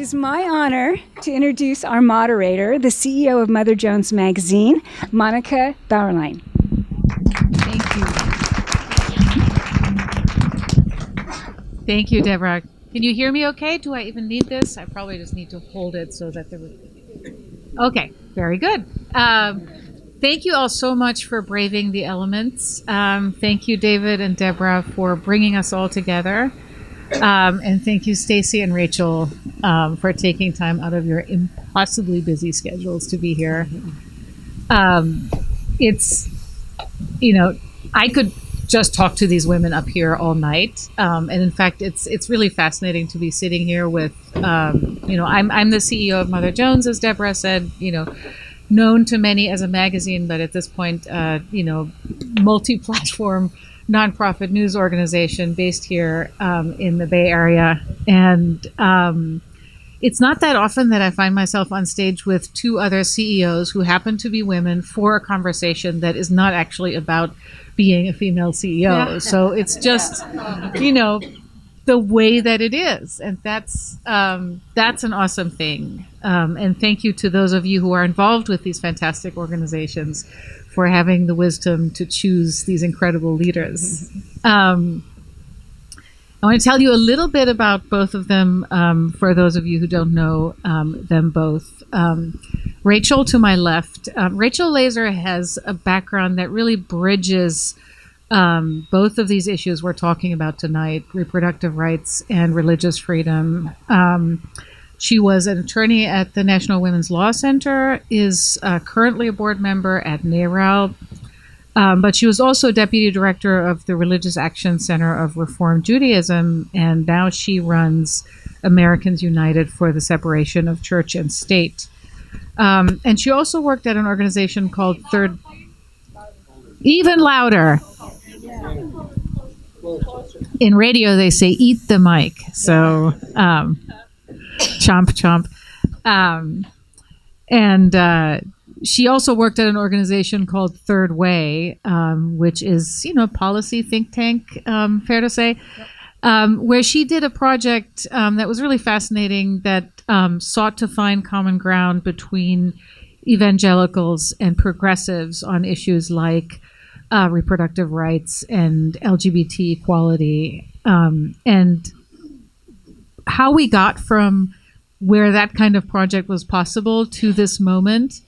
is my honor to introduce our moderator, the CEO of Mother Jones Magazine, Monica Bauerlein. Thank you. Thank you, Deborah. Can you hear me okay? Do I even need this? I probably just need to hold it so that Okay, very good. Thank you all so much for braving the elements. Thank you, David and Deborah, for bringing us all together. And thank you, Stacy and Rachel, for taking time out of your impossibly busy schedules to be here. It's, I could just talk to these women up here all night. And in fact, it's really fascinating to be sitting here with, I'm the CEO of Mother Jones, as Deborah said, known to many as a magazine, but at this point, multi-platform nonprofit news organization based here in the Bay Area. And it's not that often that I find myself on stage with two other CEOs who happen to be women for a conversation that is not actually about being a female CEO. Yeah. So it's just, the way that it is. And that's an awesome thing. And thank you to those of you who are involved with these fantastic organizations for having the wisdom to choose these incredible leaders. I want to tell you a little bit about both of them for those of you who don't know them both. Rachel to my left. Rachel Laser has a background that really bridges both of these issues we're talking about tonight, reproductive rights and religious freedom. She was an attorney at the National Women's Law Center, is currently a board member at NARAL, but she was also deputy director of the Religious Action Center of Reform Judaism, and now she runs Americans United for the Separation of Church and State. And she also worked at an organization called Even louder. In radio, they say, eat the mic. So, chomp, chomp. And she also worked at an organization called Third Way, which is, policy think tank, fair to say, where she did a project that was really fascinating that sought to find common ground between evangelicals and progressives on issues like reproductive rights and LGBT equality, and how we got from where that kind of project was possible to this moment,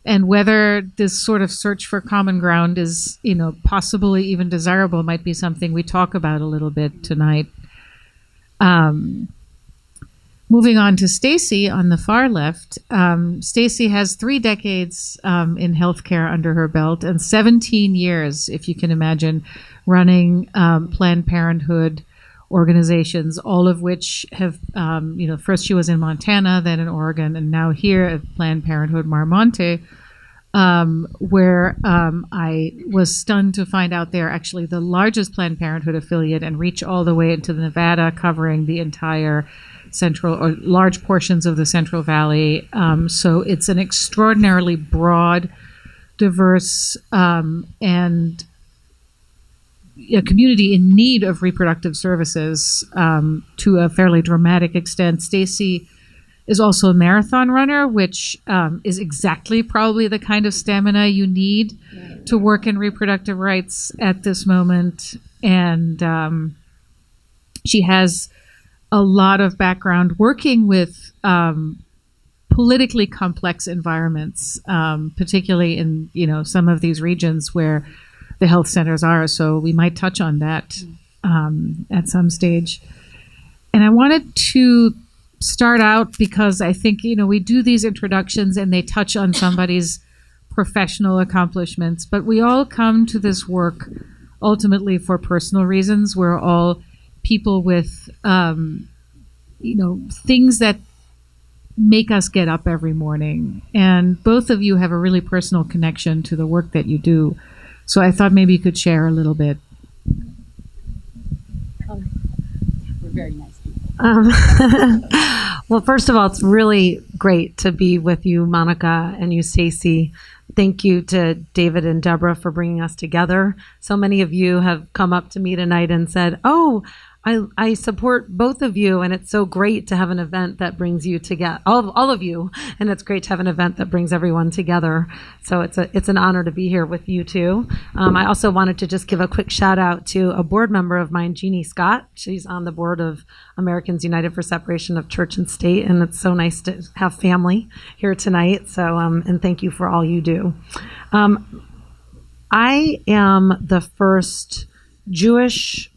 and whether this sort of search for common ground is, possibly even desirable, might be something we talk about a little bit tonight. Moving on to Stacy on the far left. Stacy has 3 decades in healthcare under her belt and 17 years, if you can imagine, running Planned Parenthood organizations, all of which have, first she was in Montana, then in Oregon, and now here at Planned Parenthood Marmonte, where I was stunned to find out they're actually the largest Planned Parenthood affiliate and reach all the way into Nevada, covering the entire central or large portions of the Central Valley. So it's an extraordinarily broad, diverse, and a community in need of reproductive services to a fairly dramatic extent. Stacy is also a marathon runner, which is exactly probably the kind of stamina you need to work in reproductive rights at this moment. And she has a lot of background working with politically complex environments, particularly in some of these regions where the health centers are. So we might touch on that at some stage. And I wanted to start out because I think we do these introductions and they touch on somebody's professional accomplishments, but we all come to this work ultimately for personal reasons. We're all people with things that make us get up every morning, and both of you have a really personal connection to the work that you do. So I thought maybe you could share a little bit. We're very nice people. Well, first of all, it's really great to be with you, Monica, and you, Stacy. Thank you to David and Deborah for bringing us together. So many of you have come up to me tonight and said, "Oh, I support both of you, and it's so great to have an event that brings you together, all of you, and it's great to have an event that brings everyone together. So it's an honor to be here with you too. I also wanted to just give a quick shout out to a board member of mine, Jeannie Scott. She's on the board of Americans United for Separation of Church and State, and it's so nice to have family here tonight. So and thank you for all you do. I am the first Jewish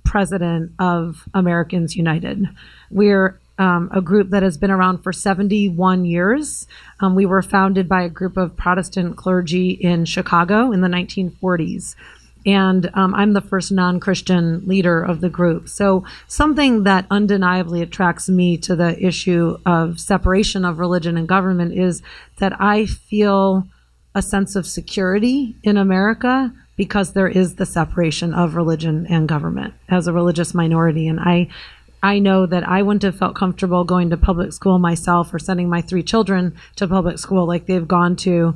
president of Americans United. We're a group that has been around for 71 years. We were founded by a group of Protestant clergy in Chicago in the 1940s. And I'm the first non-Christian leader of the group. So something that undeniably attracts me to the issue of separation of religion and government is that I feel a sense of security in America because there is the separation of religion and government as a religious minority. And I know that I wouldn't have felt comfortable going to public school myself or sending my 3 children to public school like they've gone to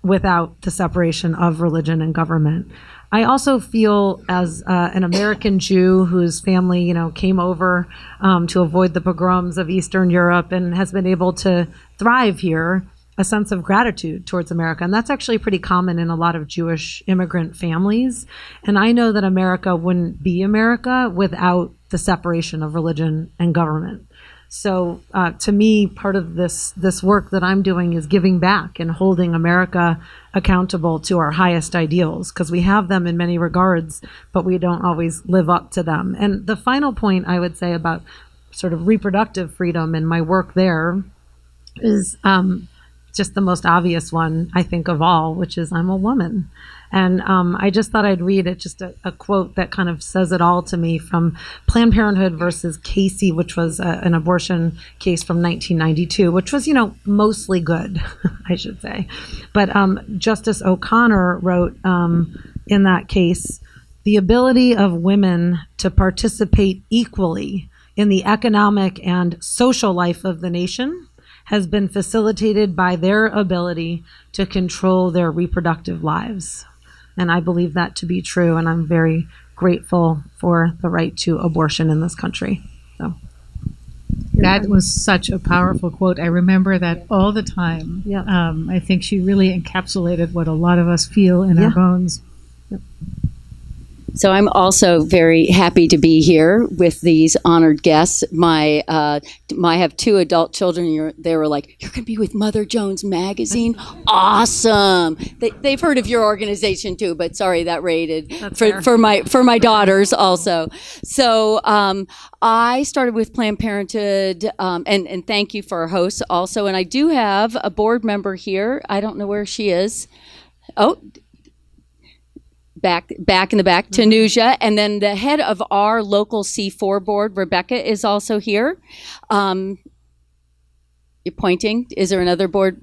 without the separation of religion and government. I also feel as an American Jew whose family, came over to avoid the pogroms of Eastern Europe and has been able to thrive here, a sense of gratitude towards America. And that's actually pretty common in a lot of Jewish immigrant families. And I know that America wouldn't be America without the separation of religion and government. So to me, part of this work that I'm doing is giving back and holding America accountable to our highest ideals, because we have them in many regards, but we don't always live up to them. And the final point I would say about sort of reproductive freedom and my work there is just the most obvious one, I think, of all, which is I'm a woman. And I just thought I'd read it, just a quote that kind of says it all to me from Planned Parenthood versus Casey, which was an abortion case from 1992, which was, mostly good, I should say. But Justice O'Connor wrote in that case, the ability of women to participate equally in the economic and social life of the nation has been facilitated by their ability to control their reproductive lives. And I believe that to be true, and I'm very grateful for the right to abortion in this country. So that was such a powerful quote. I remember that all the time. Yeah. I think she really encapsulated what a lot of us feel in our bones. Yep. So I'm also very happy to be here with these honored guests. I have 2 adult children. They were like, "You're going to be with Mother Jones Magazine? Awesome!" They've heard of your organization too, but sorry, that rated for my daughters also. So I started with Planned Parenthood, and thank you for our hosts also. And I do have a board member here. I don't know where she is. Oh. Back in the back, Tanuja, and then the head of our local C4 board, Rebecca, is also here. You're pointing. Is there another board?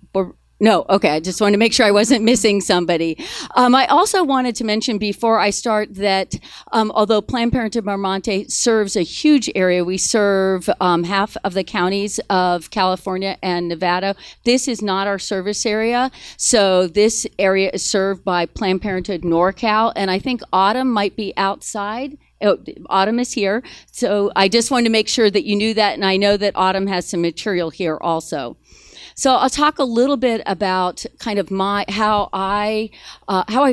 No, okay, I just wanted to make sure I wasn't missing somebody. I also wanted to mention before I start that although Planned Parenthood Marmonte serves a huge area, we serve half of the counties of California and Nevada. This is not our service area, so this area is served by Planned Parenthood NorCal, and I think Autumn might be outside. Oh, Autumn is here, so I just wanted to make sure that you knew that, and I know that Autumn has some material here also. So I'll talk a little bit about kind of how I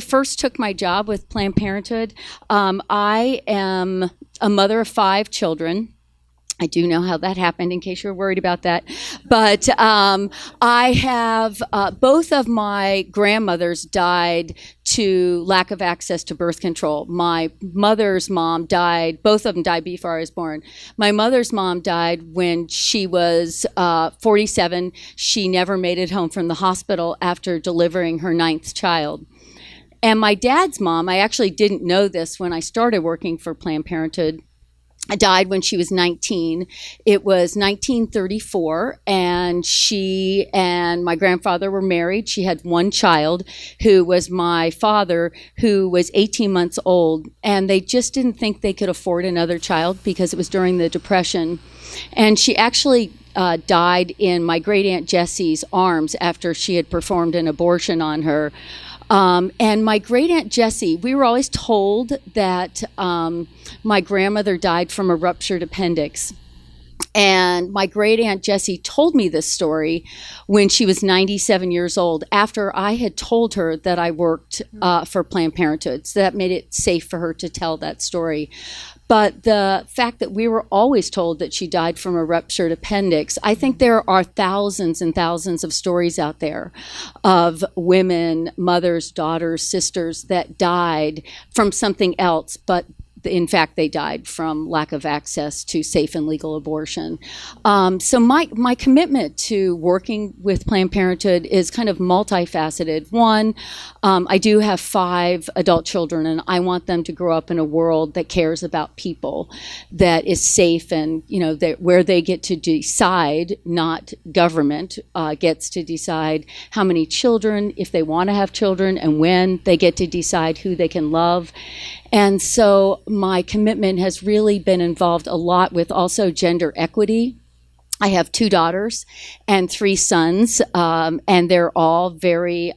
first took my job with Planned Parenthood. I am a mother of 5 children. I do know how that happened, in case you're worried about that. But I have both of my grandmothers died to lack of access to birth control. My mother's mom died, both of them died before I was born. My mother's mom died when she was 47. She never made it home from the hospital after delivering her 9th child. And my dad's mom, I actually didn't know this when I started working for Planned Parenthood, died when she was 19. It was 1934, and she and my grandfather were married. She had 1 child, who was my father, who was 18 months old, and they just didn't think they could afford another child because it was during the Depression. And she actually died in my great aunt Jessie's arms after she had performed an abortion on her. And my great aunt Jessie, we were always told that my grandmother died from a ruptured appendix. And my great aunt Jessie told me this story when she was 97 years old, after I had told her that I worked for Planned Parenthood. So that made it safe for her to tell that story. But the fact that we were always told that she died from a ruptured appendix, I think there are thousands and thousands of stories out there of women, mothers, daughters, sisters that died from something else, but in fact, they died from lack of access to safe and legal abortion. So my commitment to working with Planned Parenthood is kind of multifaceted. One, I do have 5 adult children, and I want them to grow up in a world that cares about people, that is safe, and that where they get to decide, not government gets to decide how many children, if they want to have children, and when they get to decide who they can love. And so my commitment has really been involved a lot with also gender equity. I have 2 daughters and 3 sons, and they're all very,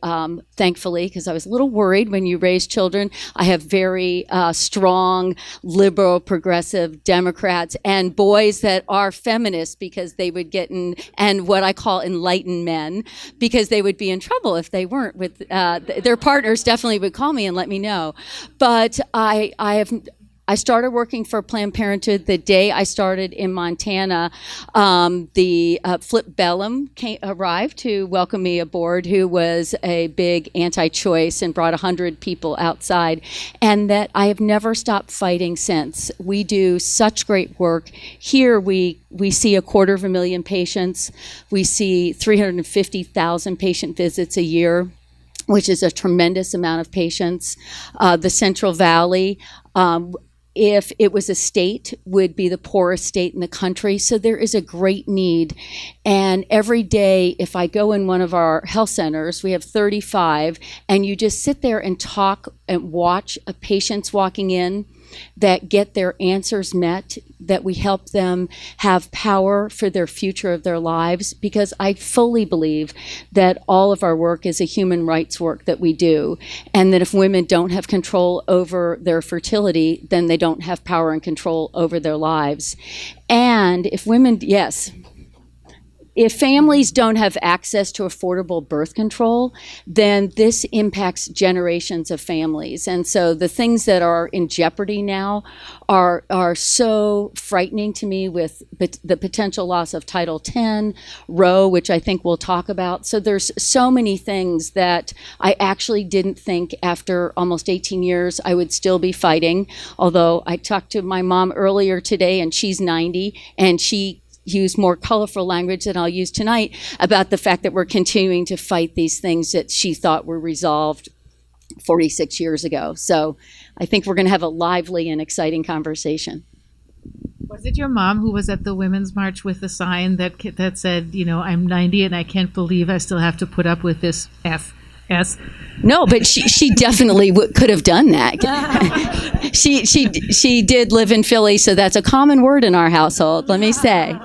thankfully, because I was a little worried when you raise children, I have very strong, liberal, progressive Democrats and boys that are feminists, because they would get in, and what I call enlightened men, because they would be in trouble if they weren't with, their partners definitely would call me and let me know. But I started working for Planned Parenthood the day I started in Montana. The Flip Bellum arrived to welcome me aboard, who was a big anti-choice and brought 100 people outside, and that I have never stopped fighting since. We do such great work. Here we see 250,000 patients. We see 350,000 patient visits a year, which is a tremendous amount of patients. The Central Valley, if it was a state, would be the poorest state in the country. So there is a great need. And every day, if I go in one of our health centers, we have 35, and you just sit there and talk and watch patients walking in that get their answers met, that we help them have power for their future of their lives, because I fully believe that all of our work is a human rights work that we do, and that if women don't have control over their fertility, then they don't have power and control over their lives. And if women, yes, if families don't have access to affordable birth control, then this impacts generations of families. And so the things that are in jeopardy now are so frightening to me, with the potential loss of Title X, Roe, which I think we'll talk about. So there's so many things that I actually didn't think after almost 18 years I would still be fighting. Although I talked to my mom earlier today, and she's 90, and she use more colorful language than I'll use tonight about the fact that we're continuing to fight these things that she thought were resolved 46 years ago. So I think we're going to have a lively and exciting conversation. Was it your mom who was at the Women's March with the sign that said, I'm 90 and I can't believe I still have to put up with this F.S.? No, but she definitely could have done that. She did live in Philly, so that's a common word in our household, let me say.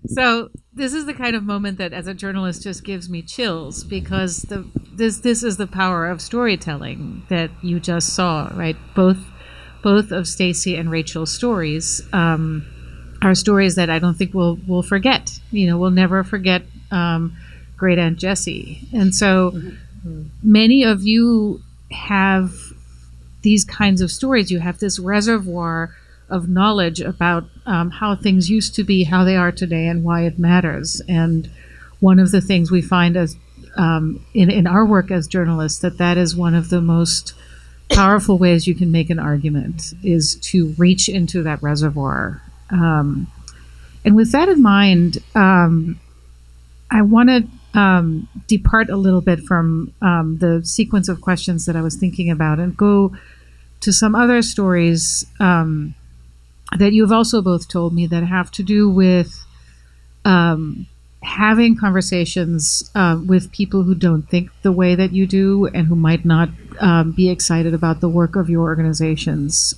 So this is the kind of moment that, as a journalist, just gives me chills, because this is the power of storytelling that you just saw, right? Both of Stacey and Rachel's stories are stories that I don't think we'll forget. We'll never forget Great Aunt Jessie. And so many of you have these kinds of stories. You have this reservoir of knowledge about how things used to be, how they are today, and why it matters. And one of the things we find as in our work as journalists, that is one of the most powerful ways you can make an argument, is to reach into that reservoir. And with that in mind, I want to depart a little bit from the sequence of questions that I was thinking about and go to some other stories that you've also both told me that have to do with having conversations with people who don't think the way that you do, and who might not be excited about the work of your organizations.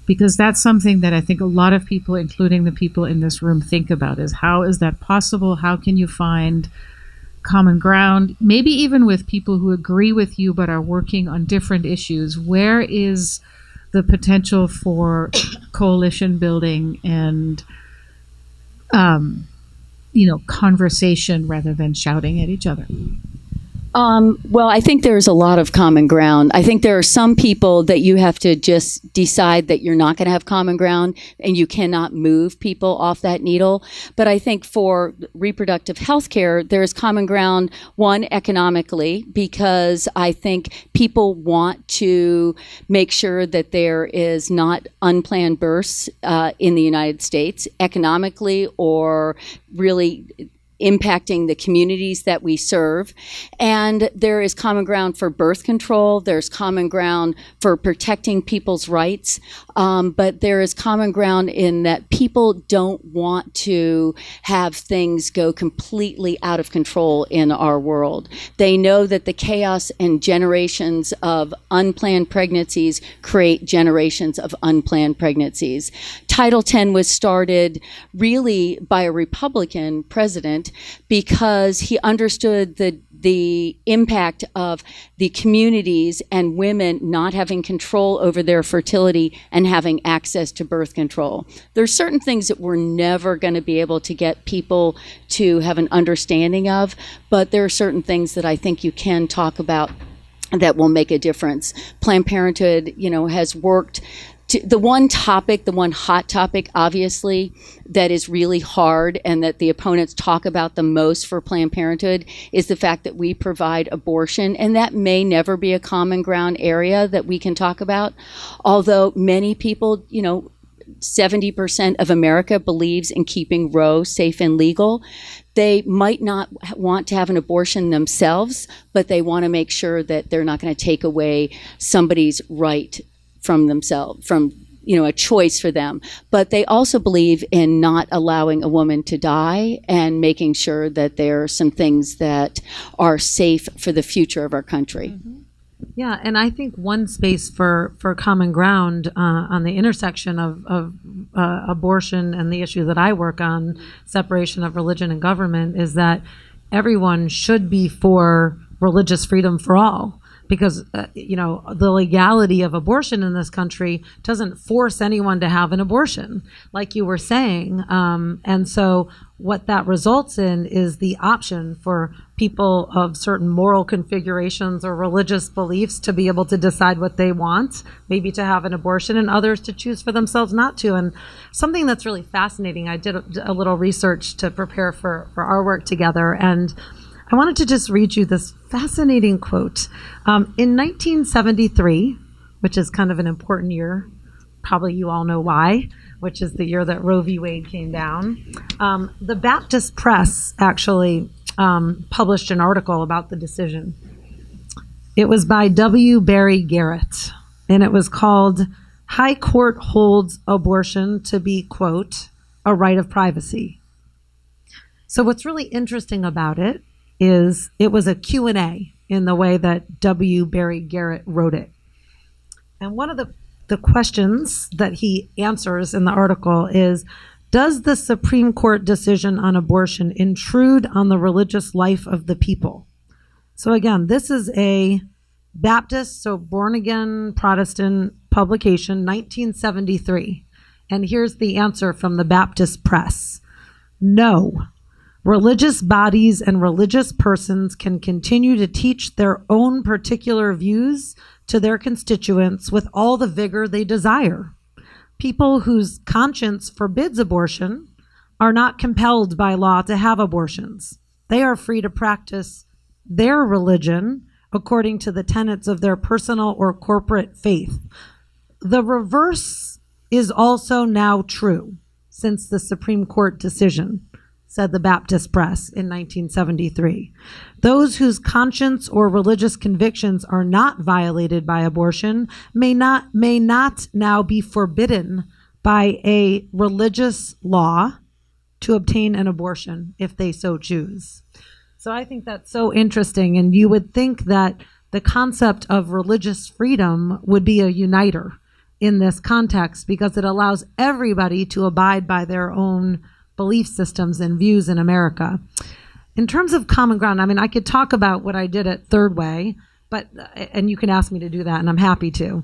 Because that's something that I think a lot of people, including the people in this room, think about, is how is that possible? How can you find common ground, maybe even with people who agree with you but are working on different issues? Where is the potential for coalition building and, conversation rather than shouting at each other? Well, I think there's a lot of common ground. I think there are some people that you have to just decide that you're not going to have common ground, and you cannot move people off that needle. But I think for reproductive health care, there is common ground, one, economically, because I think people want to make sure that there is not unplanned births in the United States, economically, or really impacting the communities that we serve. And there is common ground for birth control. There's common ground for protecting people's rights. But there is common ground in that people don't want to have things go completely out of control in our world. They know that the chaos and generations of unplanned pregnancies create generations of unplanned pregnancies. Title X was started really by a Republican president because he understood the impact of the communities and women not having control over their fertility and having access to birth control. There's certain things that we're never going to be able to get people to have an understanding of, but there are certain things that I think you can talk about that will make a difference. Planned Parenthood, has worked the one hot topic, obviously, that is really hard and that the opponents talk about the most for Planned Parenthood is the fact that we provide abortion. And that may never be a common ground area that we can talk about. Although many people, 70% of America believes in keeping Roe safe and legal. They might not want to have an abortion themselves, but they want to make sure that they're not going to take away somebody's right from themselves, from a choice for them. But they also believe in not allowing a woman to die and making sure that there are some things that are safe for the future of our country. Mm-hmm. Yeah, and I think one space for common ground on the intersection of abortion and the issue that I work on, separation of religion and government, is that everyone should be for religious freedom for all. Because, the legality of abortion in this country doesn't force anyone to have an abortion, like you were saying. And so what that results in is the option for people of certain moral configurations or religious beliefs to be able to decide what they want, maybe to have an abortion, and others to choose for themselves not to. And something that's really fascinating, I did a little research to prepare for our work together, and I wanted to just read you this fascinating quote. In 1973, which is kind of an important year, probably you all know why, which is the year that Roe v. Wade came down, the Baptist Press actually published an article about the decision. It was by W. Barry Garrett, and it was called "High Court Holds Abortion to be, quote, a right of privacy." So what's really interesting about it is it was a Q&A in the way that W. Barry Garrett wrote it. And one of the questions that he answers in the article is, does the Supreme Court decision on abortion intrude on the religious life of the people? So again, this is a Baptist, so born-again Protestant publication, 1973. And here's the answer from the Baptist Press. No. Religious bodies and religious persons can continue to teach their own particular views to their constituents with all the vigor they desire. People whose conscience forbids abortion are not compelled by law to have abortions. They are free to practice their religion according to the tenets of their personal or corporate faith. The reverse is also now true since the Supreme Court decision, said the Baptist Press in 1973. Those whose conscience or religious convictions are not violated by abortion may not now be forbidden by a religious law to obtain an abortion if they so choose. So I think that's so interesting, and you would think that the concept of religious freedom would be a uniter in this context because it allows everybody to abide by their own belief systems and views in America. in terms of common ground, I mean, I could talk about what I did at Third Way, and you can ask me to do that, and I'm happy to.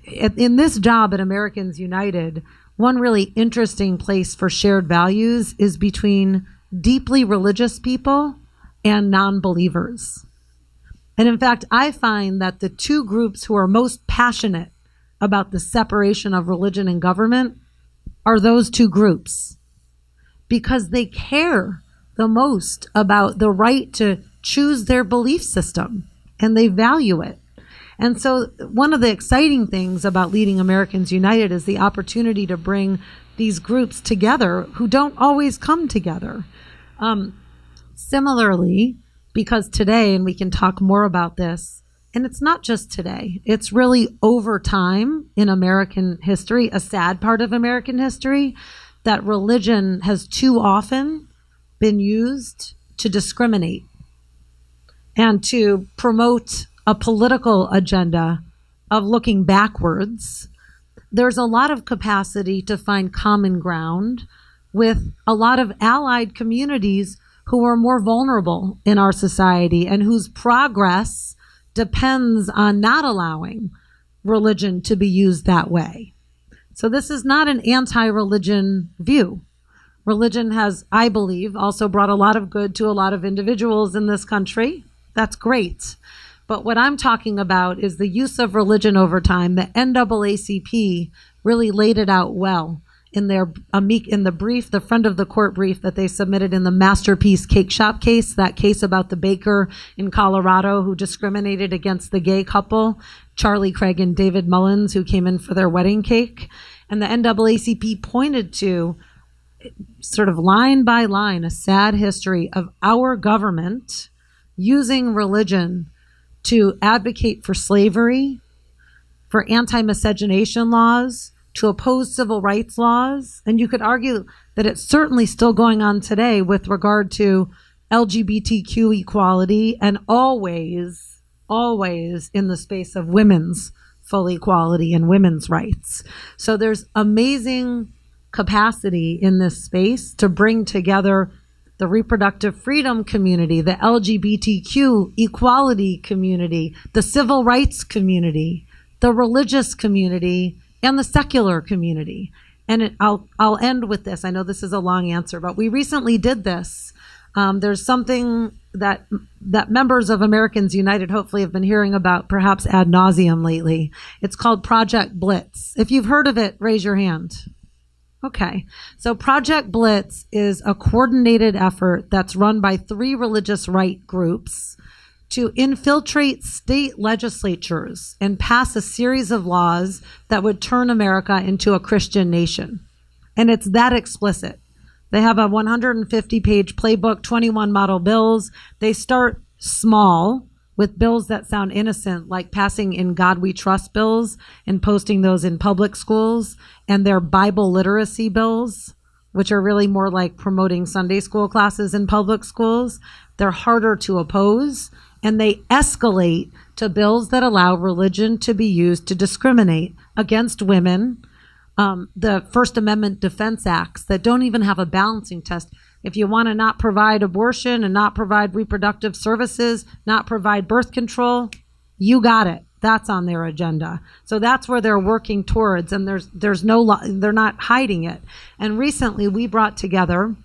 In this job at Americans United, one really interesting place for shared values is between deeply religious people and non-believers. And in fact, I find that the two groups who are most passionate about the separation of religion and government are those two groups, because they care the most about the right to choose their belief system, and they value it. And so one of the exciting things about leading Americans United is the opportunity to bring these groups together who don't always come together. Similarly, because today, and we can talk more about this, and it's not just today, it's really over time in American history, a sad part of American history, that religion has too often been used to discriminate and to promote a political agenda of looking backwards. There's a lot of capacity to find common ground with a lot of allied communities who are more vulnerable in our society and whose progress depends on not allowing religion to be used that way. So this is not an anti-religion view. Religion has, I believe, also brought a lot of good to a lot of individuals in this country. That's great. But what I'm talking about is the use of religion over time. The NAACP really laid it out well in the brief, the friend of the court brief that they submitted in the Masterpiece Cake Shop case, that case about the baker in Colorado who discriminated against the gay couple, Charlie Craig and David Mullins, who came in for their wedding cake. And the NAACP pointed to, sort of line by line, a sad history of our government using religion to advocate for slavery, for anti-miscegenation laws, to oppose civil rights laws. And you could argue that it's certainly still going on today with regard to LGBTQ equality, and always in the space of women's full equality and women's rights. So there's amazing capacity in this space to bring together the reproductive freedom community, the LGBTQ equality community, the civil rights community, the religious community, and the secular community. And I'll end with this. I know this is a long answer, but we recently did this. There's something that members of Americans United hopefully have been hearing about, perhaps ad nauseum lately. It's called Project Blitz. If you've heard of it, raise your hand. Okay, so Project Blitz is a coordinated effort that's run by 3 religious right groups to infiltrate state legislatures and pass a series of laws that would turn America into a Christian nation. And it's that explicit. They have a 150-page playbook, 21 model bills. They start small with bills that sound innocent, like passing In God We Trust bills and posting those in public schools, and their Bible literacy bills, which are really more like promoting Sunday school classes in public schools. They're harder to oppose, and they escalate to bills that allow religion to be used to discriminate against women, the First Amendment Defense Acts that don't even have a balancing test. If you want to not provide abortion and not provide reproductive services, not provide birth control, you got it. That's on their agenda. So that's where they're working towards, and they're not hiding it. And recently we brought together,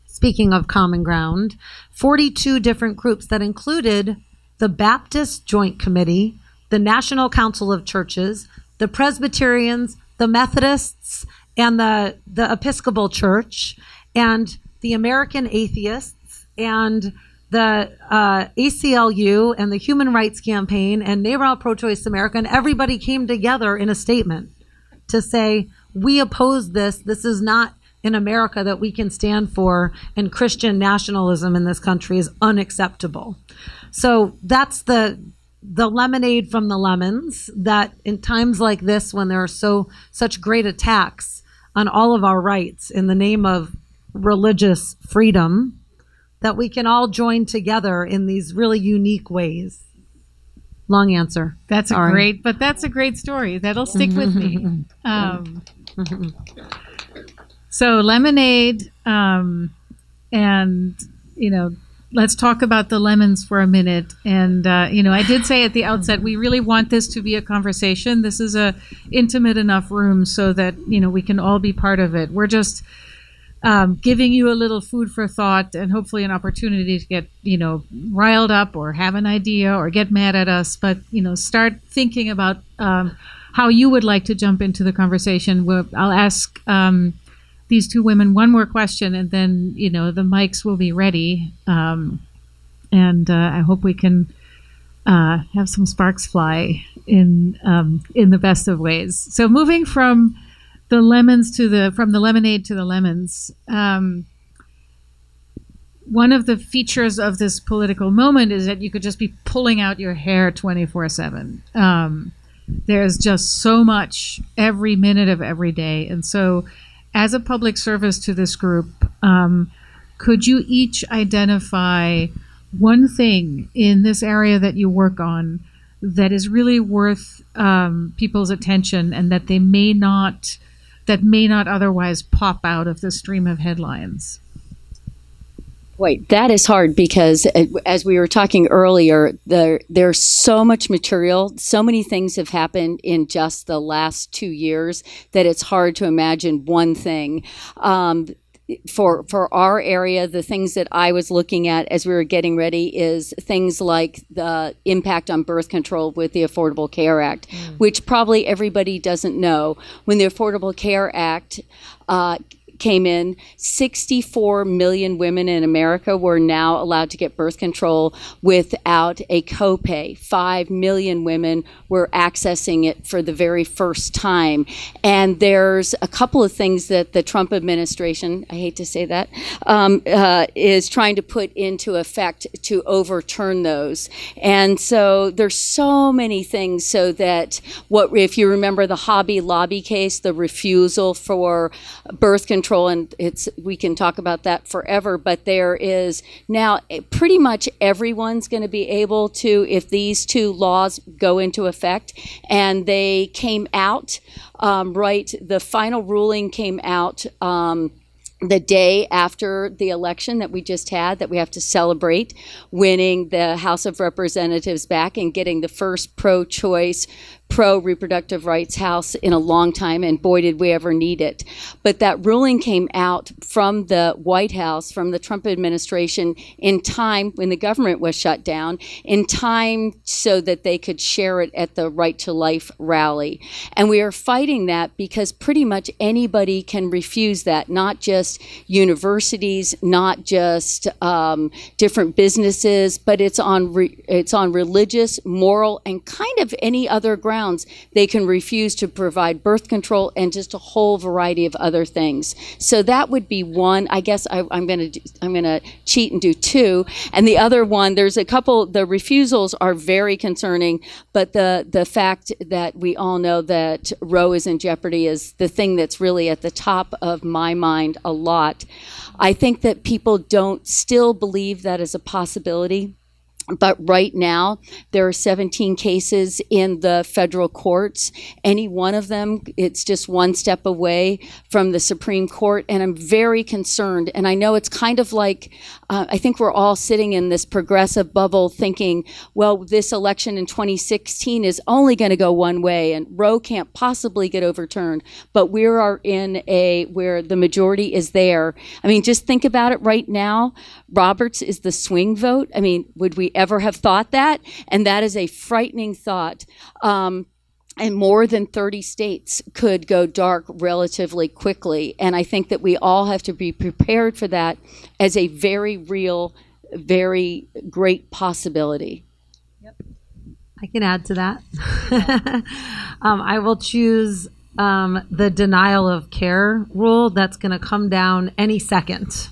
speaking of common ground, 42 different groups that included the Baptist Joint Committee, the National Council of Churches, the Presbyterians, the Methodists, and the Episcopal Church, and the American Atheists, and the ACLU, and the Human Rights Campaign, and NARAL Pro-Choice America, and everybody came together in a statement to say, we oppose this. This is not in America that we can stand for, and Christian nationalism in this country is unacceptable. So that's the lemonade from the lemons, that in times like this, when there are such great attacks on all of our rights in the name of religious freedom, that we can all join together in these really unique ways. Long answer. That's a great story. That'll stick with me. So lemonade, and let's talk about the lemons for a minute. And, I did say at the outset, we really want this to be a conversation. This is a intimate enough room so that, we can all be part of it. We're just giving you a little food for thought and hopefully an opportunity to get, riled up or have an idea or get mad at us. But, start thinking about how you would like to jump into the conversation. I'll ask these two women one more question, and then the mics will be ready, and I hope we can have some sparks fly in the best of ways. So moving from the lemons from the lemonade to the lemons, one of the features of this political moment is that you could just be pulling out your hair 24/7. There's just so much every minute of every day, and so, as a public service to this group, could you each identify one thing in this area that you work on that is really worth people's attention and that may not otherwise pop out of the stream of headlines? Wait, that is hard because as we were talking earlier, there's so much material, so many things have happened in just the last 2 years that it's hard to imagine one thing. For our area, the things that I was looking at as we were getting ready is things like the impact on birth control with the Affordable Care Act, which probably everybody doesn't know. When the Affordable Care Act came in, 64 million women in America were now allowed to get birth control without a copay. 5 million women were accessing it for the very first time. And there's a couple of things that the Trump administration, I hate to say that, is trying to put into effect to overturn those. And so there's so many things so that if you remember the Hobby Lobby case, the refusal for birth control, and we can talk about that forever, but there is now pretty much everyone's going to be able to, if these two laws go into effect, and they came out, the final ruling came out the day after the election that we just had, that we have to celebrate winning the House of Representatives back and getting the first pro-choice, pro-reproductive rights house in a long time, and boy, did we ever need it. But that ruling came out from the White House, from the Trump administration, in time when the government was shut down, in time so that they could share it at the Right to Life rally. And we are fighting that because pretty much anybody can refuse that, not just universities, not just different businesses, but it's on religious, moral, and kind of any other grounds. They can refuse to provide birth control and just a whole variety of other things. So that would be one. I guess I'm going to cheat and do two. And the other one, there's a couple. The refusals are very concerning, but the fact that we all know that Roe is in jeopardy is the thing that's really at the top of my mind a lot. I think that people don't still believe that is a possibility. But right now, there are 17 cases in the federal courts. Any one of them, it's just one step away from the Supreme Court. And I'm very concerned. And I know it's kind of like, I think we're all sitting in this progressive bubble thinking, well, this election in 2016 is only going to go one way and Roe can't possibly get overturned. But we are in where the majority is there. I mean, just think about it right now. Roberts is the swing vote. I mean, would we ever have thought that? And that is a frightening thought. And more than 30 states could go dark relatively quickly. And I think that we all have to be prepared for that as a very real, very great possibility. Yep. I can add to that. I will choose the denial of care rule that's going to come down any second.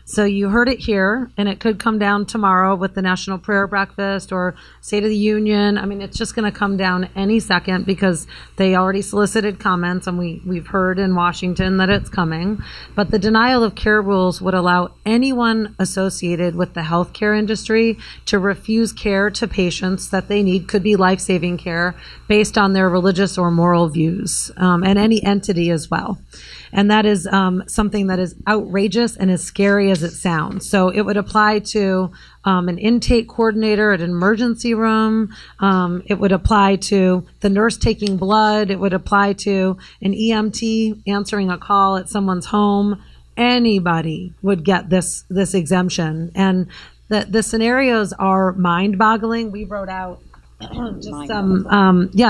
So you heard it here, and it could come down tomorrow with the National Prayer Breakfast or State of the Union. I mean, it's just going to come down any second because they already solicited comments, and we've heard in Washington that it's coming. But the denial of care rules would allow anyone associated with the healthcare industry to refuse care to patients that they need, could be life-saving care, based on their religious or moral views, and any entity as well. And that is something that is outrageous and as scary as it sounds. So it would apply to an intake coordinator at an emergency room. It would apply to the nurse taking blood. It would apply to an EMT answering a call at someone's home. Anybody would get this exemption. And the scenarios are mind-boggling. We wrote out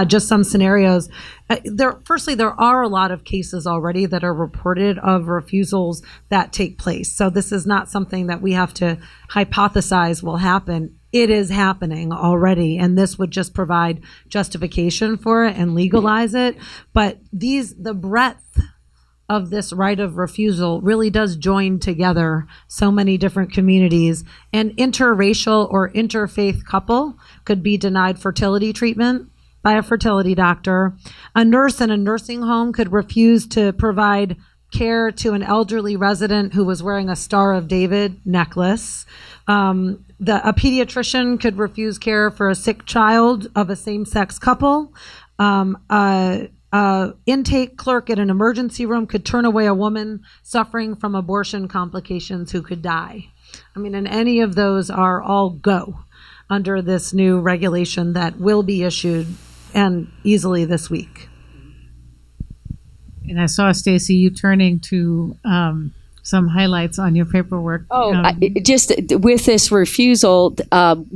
just some scenarios. Firstly, there are a lot of cases already that are reported of refusals that take place. So this is not something that we have to hypothesize will happen. It is happening already, and this would just provide justification for it and legalize it. But the breadth of this right of refusal really does join together so many different communities. An interracial or interfaith couple could be denied fertility treatment by a fertility doctor. A nurse in a nursing home could refuse to provide care to an elderly resident who was wearing a Star of David necklace. A pediatrician could refuse care for a sick child of a same-sex couple. Intake clerk at an emergency room could turn away a woman suffering from abortion complications who could die. I mean, and any of those are all go under this new regulation that will be issued and easily this week. And I saw, Stacy, you turning to some highlights on your paperwork. Just with this refusal, and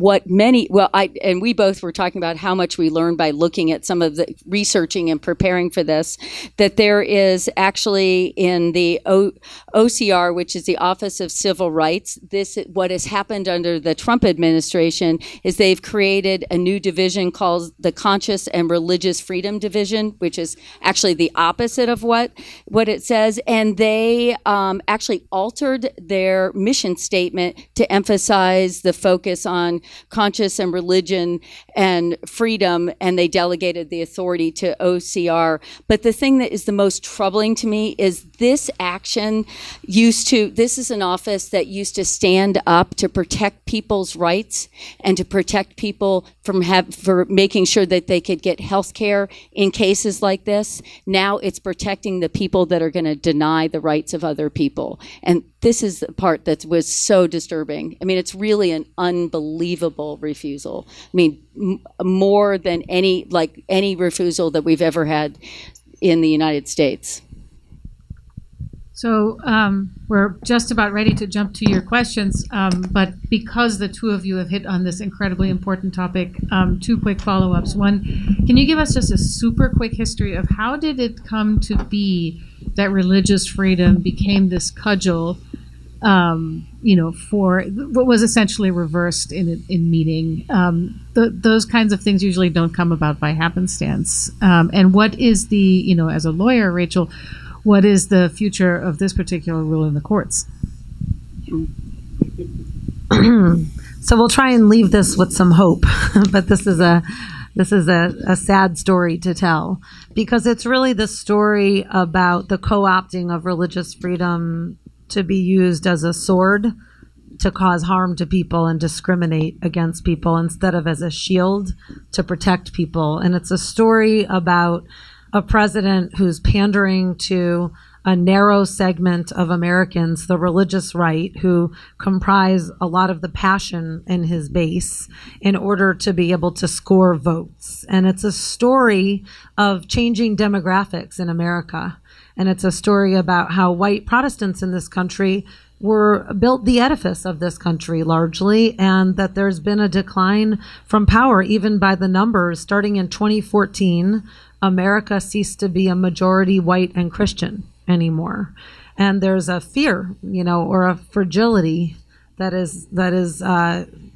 we both were talking about how much we learned by looking at some of the researching and preparing for this, that there is actually in the OCR, which is the Office of Civil Rights, what has happened under the Trump administration is they've created a new division called the Conscious and Religious Freedom Division, which is actually the opposite of what it says. And they actually altered their mission statement to emphasize the focus on conscious and religion and freedom, and they delegated the authority to OCR. But the thing that is the most troubling to me is this action this is an office that used to stand up to protect people's rights and to protect people for making sure that they could get health care in cases like this. Now it's protecting the people that are going to deny the rights of other people. And this is the part that was so disturbing. I mean, it's really an unbelievable refusal. I mean, more than any refusal that we've ever had in the United States. So we're just about ready to jump to your questions, but because the two of you have hit on this incredibly important topic, two quick follow-ups. One, can you give us just a super quick history of how did it come to be that religious freedom became this cudgel, for what was essentially reversed in meaning? Those kinds of things usually don't come about by happenstance. And what is as a lawyer, Rachel, what is the future of this particular rule in the courts? So we'll try and leave this with some hope, but this is a sad story to tell, because it's really the story about the co-opting of religious freedom to be used as a sword to cause harm to people and discriminate against people instead of as a shield to protect people. And it's a story about a president who's pandering to a narrow segment of Americans, the religious right, who comprise a lot of the passion in his base in order to be able to score votes. And it's a story of changing demographics in America. And it's a story about how white Protestants in this country built the edifice of this country largely, and that there's been a decline from power, even by the numbers. Starting in 2014, America ceased to be a majority white and Christian anymore. And there's a fear, or a fragility that is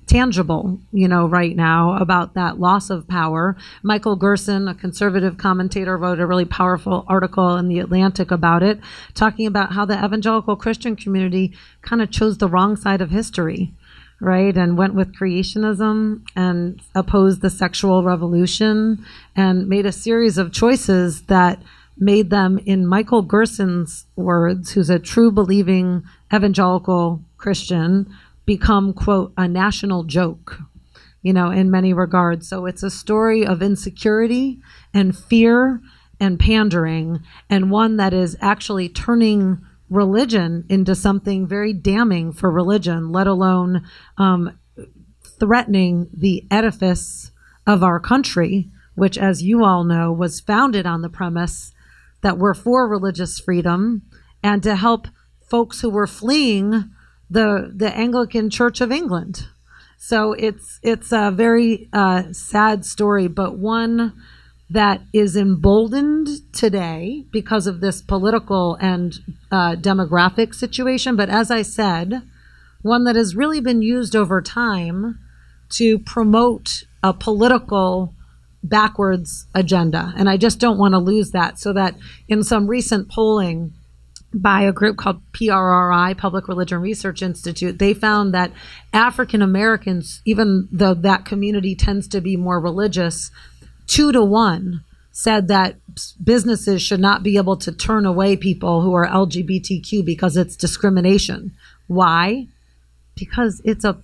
tangible, right now about that loss of power. Michael Gerson, a conservative commentator, wrote a really powerful article in The Atlantic about it, talking about how the evangelical Christian community kind of chose the wrong side of history, right? And went with creationism and opposed the sexual revolution and made a series of choices that made them, in Michael Gerson's words, who's a true believing evangelical Christian, become, quote, a national joke, in many regards. So it's a story of insecurity and fear and pandering, and one that is actually turning religion into something very damning for religion, let alone threatening the edifice of our country, which, as you all know, was founded on the premise that we're for religious freedom and to help folks who were fleeing the Anglican Church of England. So it's a very sad story, but one that is emboldened today because of this political and demographic situation. But as I said, one that has really been used over time to promote a political backwards agenda. And I just don't want to lose that. So that in some recent polling by a group called PRRI, Public Religion Research Institute, they found that African Americans, even though that community tends to be more religious, 2-to-1 said that businesses should not be able to turn away people who are LGBTQ because it's discrimination. Why? Because it's a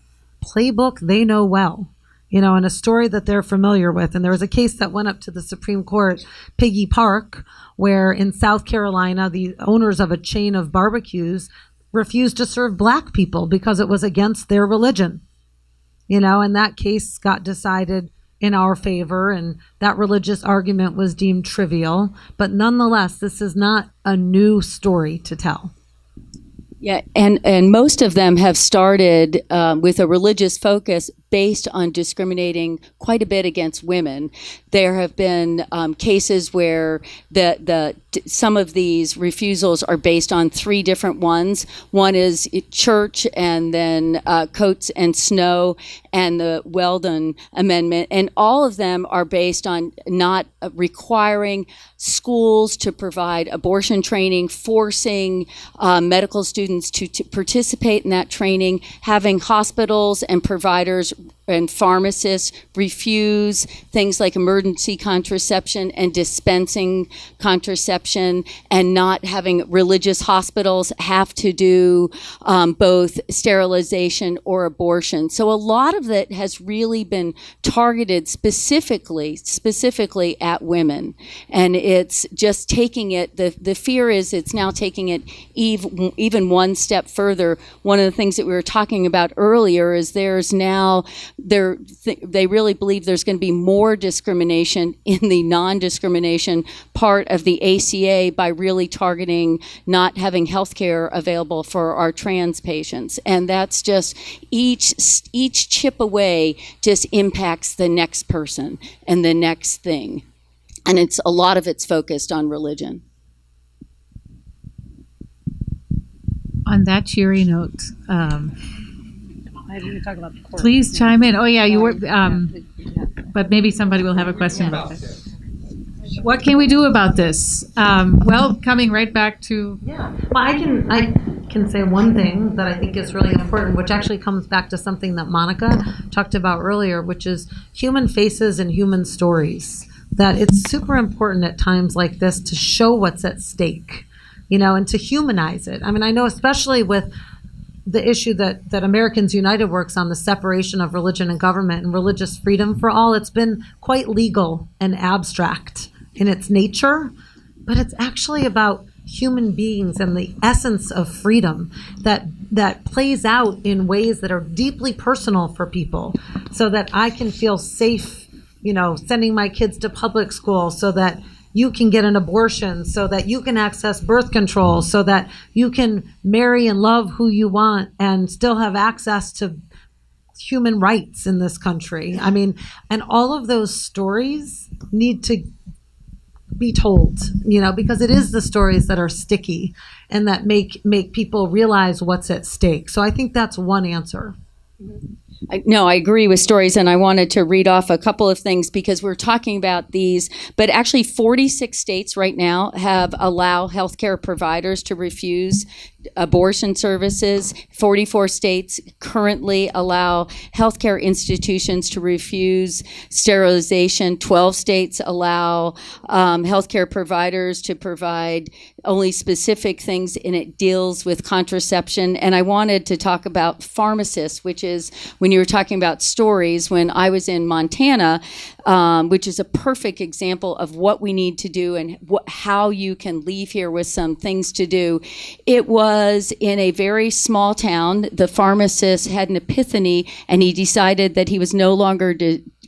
playbook they know well, and a story that they're familiar with. And there was a case that went up to the Supreme Court, Piggy Park, where in South Carolina, the owners of a chain of barbecues refused to serve black people because it was against their religion. And that case got decided in our favor, and that religious argument was deemed trivial. But nonetheless, this is not a new story to tell. Yeah, and most of them have started with a religious focus based on discriminating quite a bit against women. There have been cases where some of these refusals are based on 3 different ones. One is church, and then Coates and Snow, and the Weldon Amendment. And all of them are based on not requiring schools to provide abortion training, forcing medical students to participate in that training, having hospitals and providers and pharmacists refuse things like emergency contraception and dispensing contraception, and not having religious hospitals have to do both sterilization or abortion. So a lot of it has really been targeted specifically at women. And it's just taking it, the fear is it's now taking it even one step further. One of the things that we were talking about earlier is there's now they really believe there's going to be more discrimination in the non-discrimination part of the ACA by really targeting not having health care available for our trans patients. And that's just each chip away just impacts the next person and the next thing. And a lot of it's focused on religion. On that cheery note, I didn't talk about the court. please chime in. Oh yeah, you were, but maybe somebody will have a question about this. What can we do about this? Well, coming right back to Well, I can say one thing that I think is really important, which actually comes back to something that Monica talked about earlier, which is human faces and human stories. That it's super important at times like this to show what's at stake, and to humanize it. I mean, I know especially with the issue that Americans United works on, the separation of religion and government and religious freedom for all, it's been quite legal and abstract in its nature, but it's actually about human beings and the essence of freedom that plays out in ways that are deeply personal for people, so that I can feel safe, sending my kids to public school, so that you can get an abortion, so that you can access birth control, so that you can marry and love who you want and still have access to human rights in this country. I mean, and all of those stories need to be told, because it is the stories that are sticky and that make people realize what's at stake. So I think that's one answer. No, I agree with stories, and I wanted to read off a couple of things because we're talking about these, but actually 46 states right now allow healthcare providers to refuse abortion services. 44 states currently allow healthcare institutions to refuse sterilization. 12 states allow healthcare providers to provide only specific things, and it deals with contraception. And I wanted to talk about pharmacists, which is when when you were talking about stories, when I was in Montana, which is a perfect example of what we need to do and how you can leave here with some things to do. It was in a very small town. The pharmacist had an epiphany, and he decided that he was no longer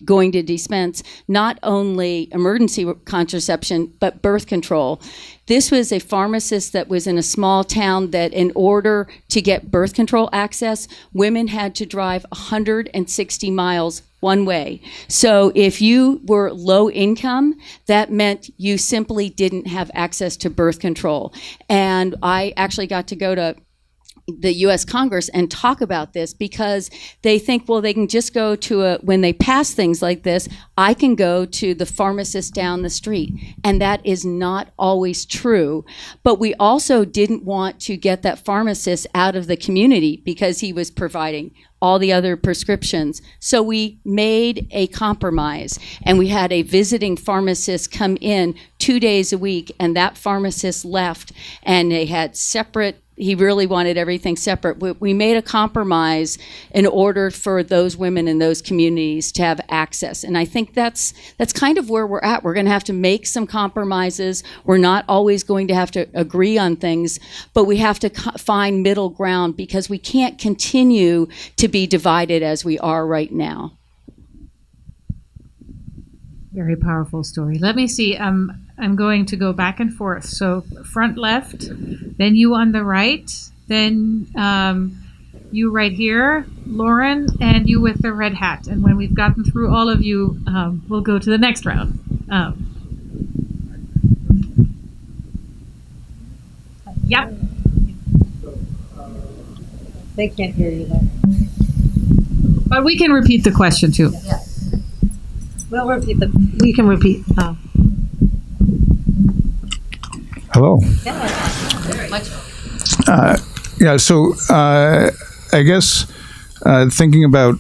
going to dispense not only emergency contraception, but birth control. This was a pharmacist that was in a small town that in order to get birth control access, women had to drive 160 miles one way. So if you were low income, that meant you simply didn't have access to birth control. And I actually got to go to the U.S. Congress and talk about this because they think, well, they can just go to when they pass things like this, I can go to the pharmacist down the street. And that is not always true. But we also didn't want to get that pharmacist out of the community because he was providing all the other prescriptions. So we made a compromise, and we had a visiting pharmacist come in 2 days a week, and that pharmacist left, and they had separate. He really wanted everything separate. We made a compromise in order for those women in those communities to have access. And I think that's kind of where we're at. We're going to have to make some compromises. We're not always going to have to agree on things, but we have to find middle ground because we can't continue to be divided as we are right now. Very powerful story. Let me see. I'm going to go back and forth. So front left, then you on the right, then you right here, Lauren, and you with the red hat. And when we've gotten through all of you, we'll go to the next round. Yep. They can't hear you though. But we can repeat the question too. Yeah. We can repeat. Hello. So I guess thinking about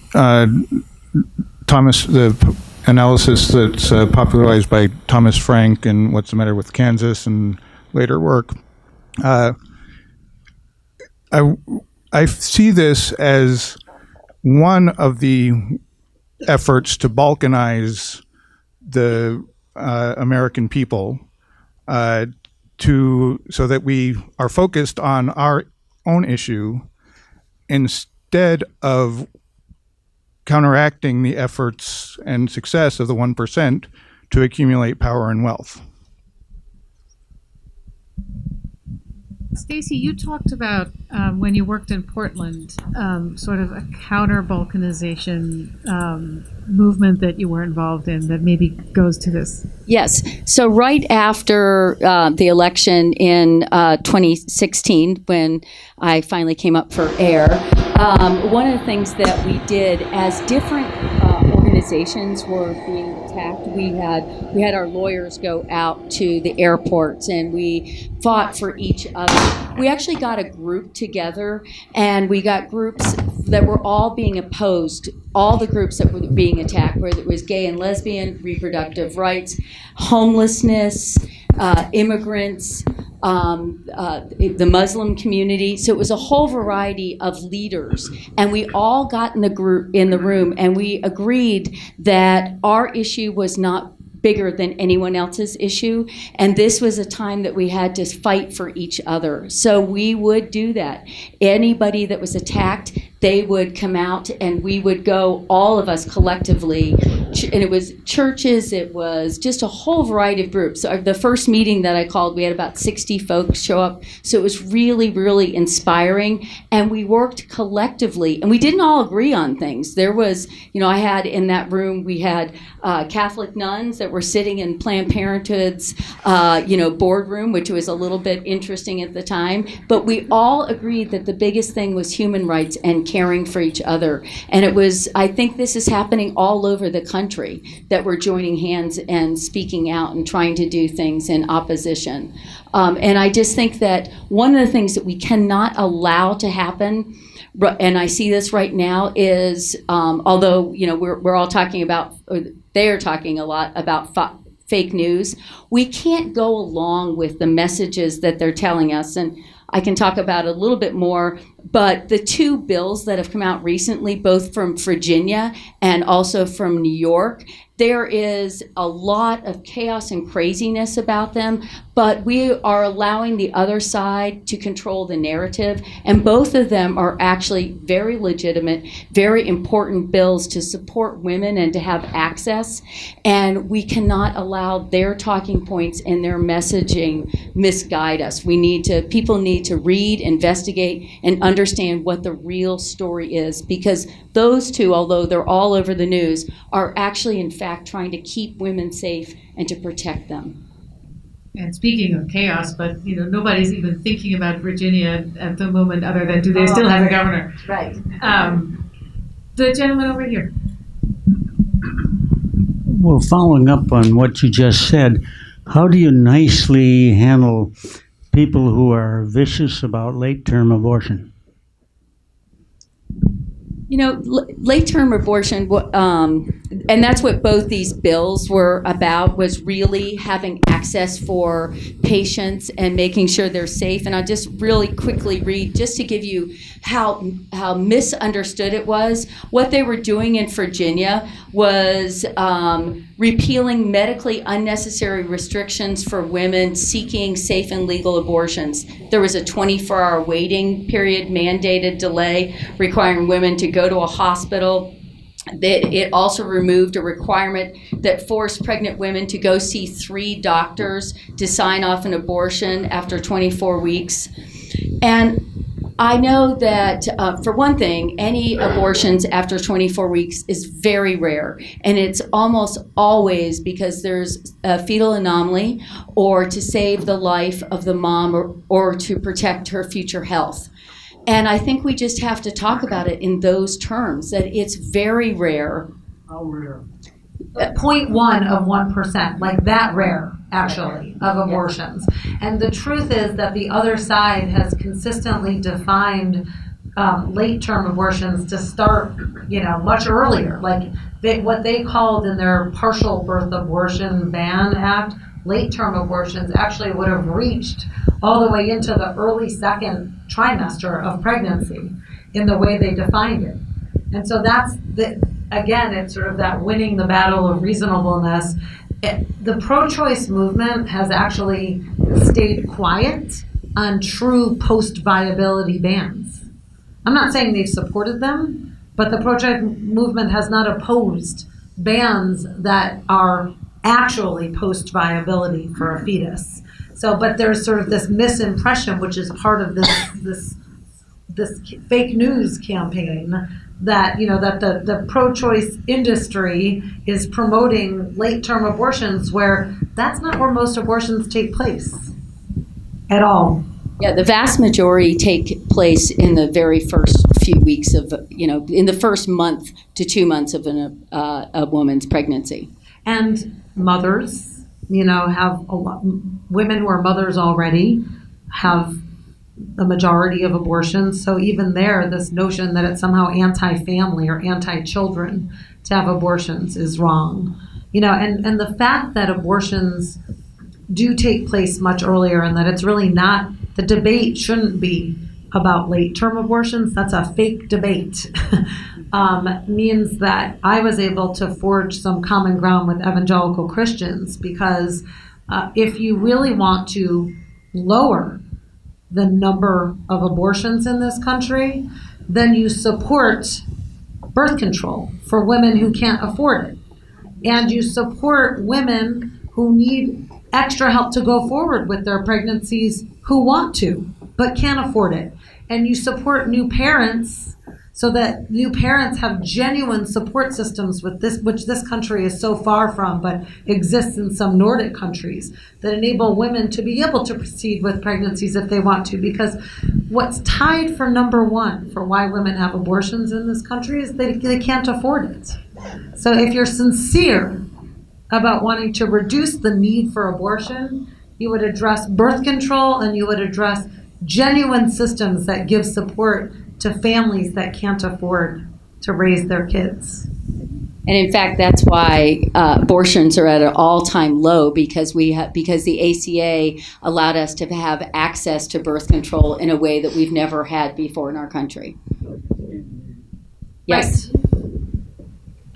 Thomas, the analysis that's popularized by Thomas Frank and What's the Matter with Kansas and later work, I see this as one of the efforts to balkanize the American people so that we are focused on our own issue instead of counteracting the efforts and success of the 1% to accumulate power and wealth. Stacy, you talked about when you worked in Portland, sort of a counter-balkanization movement that you were involved in that maybe goes to this. Yes. So right after the election in 2016, when I finally came up for air, one of the things that we did as different organizations were being attacked, we had our lawyers go out to the airports and we fought for each other. We actually got a group together, and we got groups that were all being opposed, all the groups that were being attacked, whether it was gay and lesbian, reproductive rights, homelessness, immigrants, the Muslim community. So it was a whole variety of leaders, and we all got in the room, and we agreed that our issue was not bigger than anyone else's issue, and this was a time that we had to fight for each other. So we would do that. Anybody that was attacked, they would come out, and we would go, all of us collectively, and it was churches, it was just a whole variety of groups. So the first meeting that I called, we had about 60 folks show up, so it was really, really inspiring, and we worked collectively, and we didn't all agree on things. There was, I had in that room, we had Catholic nuns that were sitting in Planned Parenthood's, boardroom, which was a little bit interesting at the time, but we all agreed that the biggest thing was human rights and caring for each other. And I think this is happening all over the country, that we're joining hands and speaking out and trying to do things in opposition. And I just think that one of the things that we cannot allow to happen, and I see this right now, is although we're all talking about, they're talking a lot about fake news, we can't go along with the messages that they're telling us. And I can talk about a little bit more But the two bills that have come out recently, both from Virginia and also from New York, there is a lot of chaos and craziness about them, but we are allowing the other side to control the narrative, and both of them are actually very legitimate, very important bills to support women and to have access, and we cannot allow their talking points and their messaging misguide us. People need to read, investigate, and understand what the real story is, because those two, although they're all over the news, are actually in fact trying to keep women safe and to protect them. And speaking of chaos, but nobody's even thinking about Virginia at the moment, other than do they still have a governor? Right. The gentleman over here. Well, following up on what you just said, how do you nicely handle people who are vicious about late-term abortion? Late-term abortion, and that's what both these bills were about, was really having access for patients and making sure they're safe. And I'll just really quickly read, just to give you how misunderstood it was. What they were doing in Virginia was repealing medically unnecessary restrictions for women seeking safe and legal abortions. There was a 24-hour waiting period, mandated delay, requiring women to go to a hospital. It also removed a requirement that forced pregnant women to go see 3 doctors to sign off an abortion after 24 weeks. And I know that, for one thing, any abortions after 24 weeks is very rare, and it's almost always because there's a fetal anomaly or to save the life of the mom or to protect her future health. And I think we just have to talk about it in those terms, that it's very rare. How rare? 0.1 of 1%, like that rare, actually, of abortions. And the truth is that the other side has consistently defined late-term abortions to start, much earlier. Like what they called in their Partial Birth Abortion Ban Act, late-term abortions actually would have reached all the way into the early second trimester of pregnancy in the way they defined it. And so again, it's sort of that winning the battle of reasonableness. The pro-choice movement has actually stayed quiet on true post-viability bans. I'm not saying they've supported them, but the pro-choice movement has not opposed bans that are actually post-viability for a fetus. So, but there's sort of this misimpression, which is part of this fake news campaign, that that the pro-choice industry is promoting late-term abortions, where that's not where most abortions take place at all. Yeah, the vast majority take place in the very first few weeks of, in the first month to 2 months of a woman's pregnancy. And mothers, have a lot. Women who are mothers already have the majority of abortions. So even there, this notion that it's somehow anti-family or anti-children to have abortions is wrong. And the fact that abortions do take place much earlier, and that it's really not, the debate shouldn't be about late-term abortions, that's a fake debate, means that I was able to forge some common ground with evangelical Christians, because if you really want to lower the number of abortions in this country, then you support birth control for women who can't afford it. And you support women who need extra help to go forward with their pregnancies, who want to, but can't afford it. And you support new parents so that new parents have genuine support systems with this, which this country is so far from, but exists in some Nordic countries, that enable women to be able to proceed with pregnancies if they want to. Because what's tied for number one for why women have abortions in this country is they can't afford it. So if you're sincere about wanting to reduce the need for abortion, you would address birth control, and you would address genuine systems that give support to families that can't afford to raise their kids. And in fact, that's why abortions are at an all-time low, because because the ACA allowed us to have access to birth control in a way that we've never had before in our country. Yes.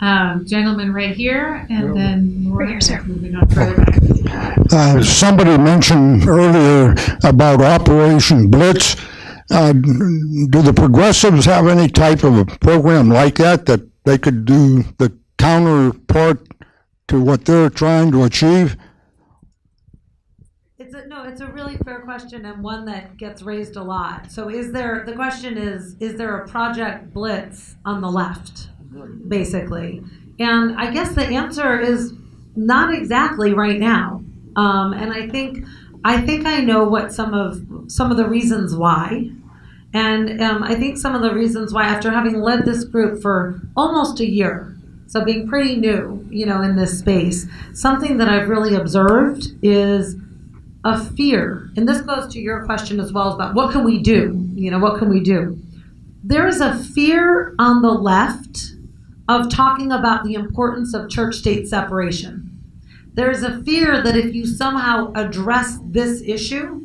Right. Gentleman right here, and then Laura, moving on further back. Somebody mentioned earlier about Operation Blitz. Do the progressives have any type of a program like that they could do the counterpart to what they're trying to achieve? It's a really fair question, and one that gets raised a lot. So the question is there a Project Blitz on the left, basically? And I guess the answer is not exactly right now. And I think I know what some of the reasons why. And I think some of the reasons why, after having led this group for almost a year, so being pretty new, in this space, something that I've really observed is a fear. And this goes to your question as well, about what can we do? What can we do? There is a fear on the left of talking about the importance of church-state separation. There is a fear that if you somehow address this issue,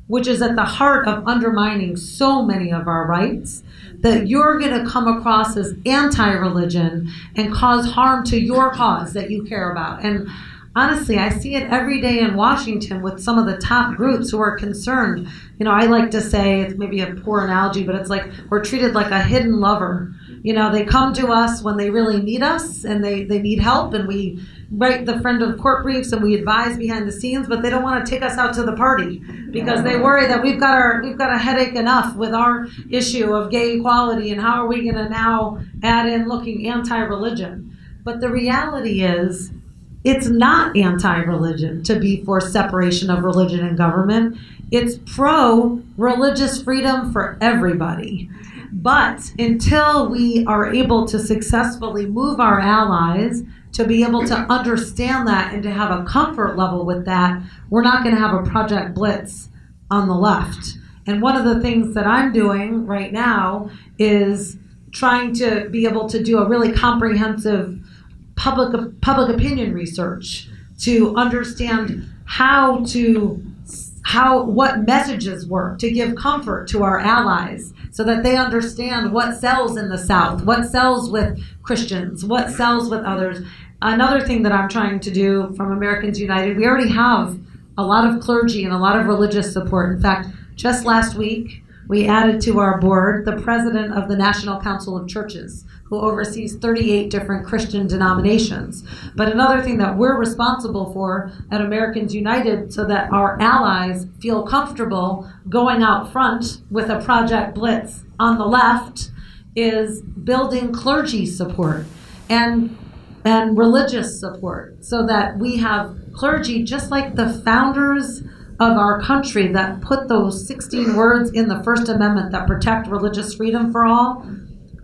which is at the heart of undermining so many of our rights, that you're going to come across as anti-religion and cause harm to your cause that you care about. And honestly, I see it every day in Washington with some of the top groups who are concerned. I like to say, it's maybe a poor analogy, but it's like we're treated like a hidden lover. They come to us when they really need us and they need help, and we write the friend of court briefs and we advise behind the scenes, but they don't want to take us out to the party because they worry that we've got a headache enough with our issue of gay equality, and how are we going to now add in looking anti-religion? But the reality is, it's not anti-religion to be for separation of religion and government. It's pro-religious freedom for everybody. But until we are able to successfully move our allies to be able to understand that and to have a comfort level with that, we're not going to have a Project Blitz on the left. And one of the things that I'm doing right now is trying to be able to do a really comprehensive public opinion research to understand what messages work to give comfort to our allies, so that they understand what sells in the South, what sells with Christians, what sells with others. Another thing that I'm trying to do from Americans United, we already have a lot of clergy and a lot of religious support. In fact, just last week, we added to our board the president of the National Council of Churches, who oversees 38 different Christian denominations. But another thing that we're responsible for at Americans United, so that our allies feel comfortable going out front with a Project Blitz on the left, is building clergy support and religious support, so that we have clergy just like the founders of our country that put those 16 words in the First Amendment that protect religious freedom for all,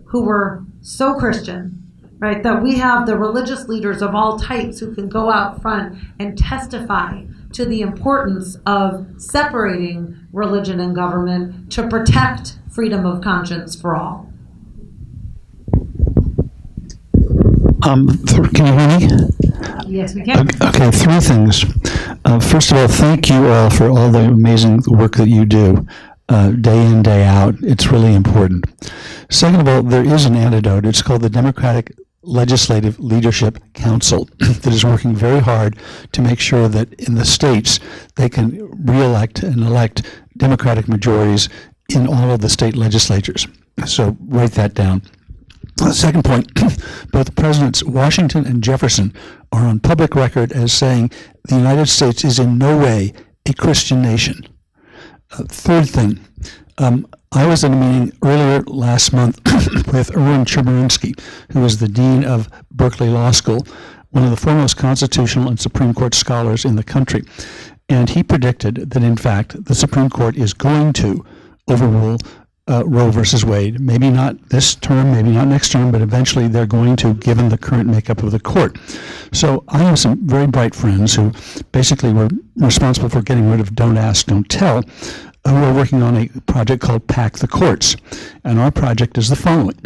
who were so Christian, right? That we have the religious leaders of all types who can go out front and testify to the importance of separating religion and government to protect freedom of conscience for all. Can you hear me? Yes, we can. Okay, three things. First of all, thank you all for all the amazing work that you do day in, day out. It's really important. Second of all, there is an antidote. It's called the Democratic Legislative Leadership Council that is working very hard to make sure that in the states they can re-elect and elect Democratic majorities in all of the state legislatures. So write that down. Second point, both Presidents Washington and Jefferson are on public record as saying the United States is in no way a Christian nation. Third thing, I was at a meeting earlier last month with Erwin Chemerinsky, who is the Dean of Berkeley Law School, one of the foremost constitutional and Supreme Court scholars in the country. And he predicted that, in fact, the Supreme Court is going to overrule Roe versus Wade. Maybe not this term, maybe not next term, but eventually they're going to, given the current makeup of the court. So I have some very bright friends who basically were responsible for getting rid of Don't Ask, Don't Tell, who are working on a project called Pack the Courts. And our project is the following.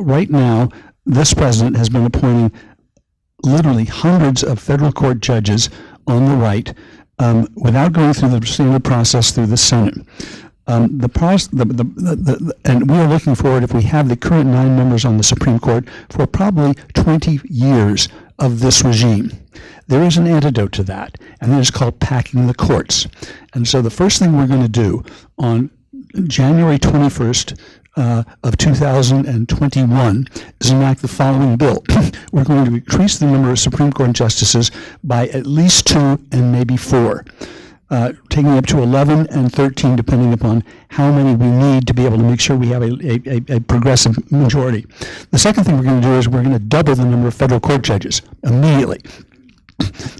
Right now, this president has been appointing literally hundreds of federal court judges on the right without going through the standard process through the Senate. And we are looking forward, if we have the current 9 members on the Supreme Court, for probably 20 years of this regime. There is an antidote to that, and it is called packing the courts. And so the first thing we're going to do on January 21st of 2021 is enact the following bill. We're going to increase the number of Supreme Court justices by at least 2 and maybe 4. Taking up to 11 and 13, depending upon how many we need to be able to make sure we have a progressive majority. The second thing we're going to do is we're going to double the number of federal court judges immediately.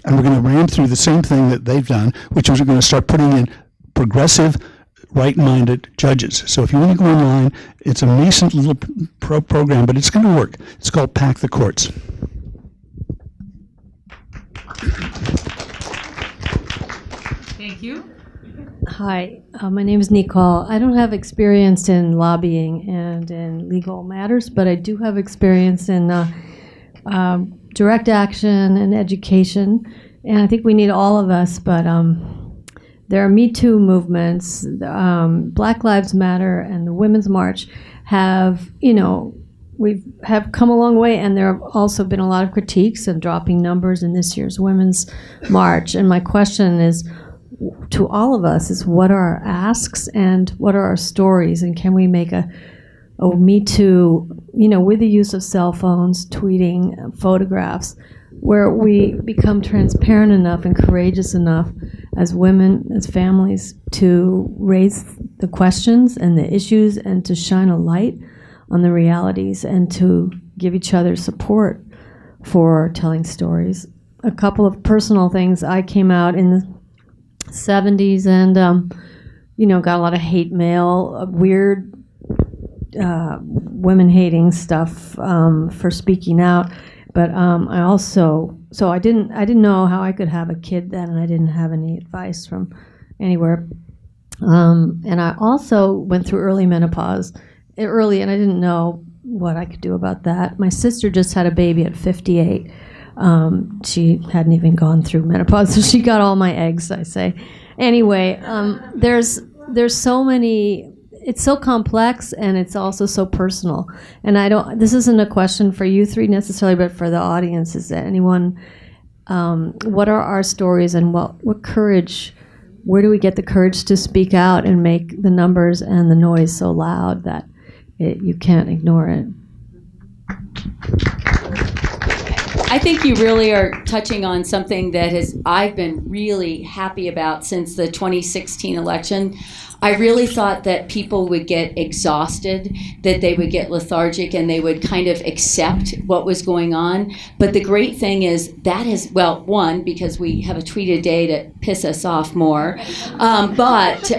And we're going to ram through the same thing that they've done, which is we're going to start putting in progressive, right-minded judges. So if you want to go online, it's a nascent little program, but it's going to work. It's called Pack the Courts. Thank you. Hi, my name is Nicole. I don't have experience in lobbying and in legal matters, but I do have experience in direct action and education, and I think we need all of us, but there are Me Too movements, Black Lives Matter, and the Women's March have, we have come a long way, and there have also been a lot of critiques of dropping numbers in this year's Women's March. And my question is, to all of us, is what are our asks and what are our stories, and can we make a Me Too, with the use of cell phones, tweeting, photographs, where we become transparent enough and courageous enough as women, as families, to raise the questions and the issues and to shine a light on the realities and to give each other support for telling stories. A couple of personal things. I came out in the 70s and, got a lot of hate mail, weird women-hating stuff for speaking out. But I didn't know how I could have a kid then, and I didn't have any advice from anywhere. And I also went through early menopause, and I didn't know what I could do about that. My sister just had a baby at 58. She hadn't even gone through menopause, so she got all my eggs, I say. Anyway, there's so many. It's so complex, and it's also so personal. And this isn't a question for you three necessarily, but for the audience. Is that anyone, what are our stories, and what courage, where do we get the courage to speak out and make the numbers and the noise so loud that you can't ignore it? I think you really are touching on something that I've been really happy about since the 2016 election. I really thought that people would get exhausted, that they would get lethargic, and they would kind of accept what was going on. But the great thing is one, because we have a tweet a day to piss us off more, but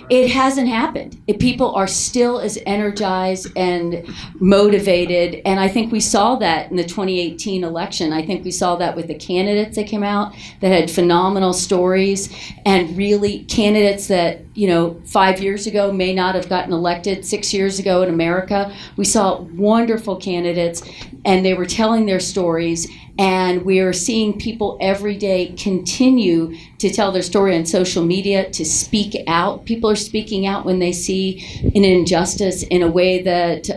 it hasn't happened. People are still as energized and motivated, and I think we saw that in the 2018 election. I think we saw that with the candidates that came out that had phenomenal stories, and really candidates that 5 years ago may not have gotten elected 6 years ago in America. We saw wonderful candidates, and they were telling their stories, and we are seeing people every day continue to tell their story on social media, to speak out. People are speaking out when they see an injustice in a way that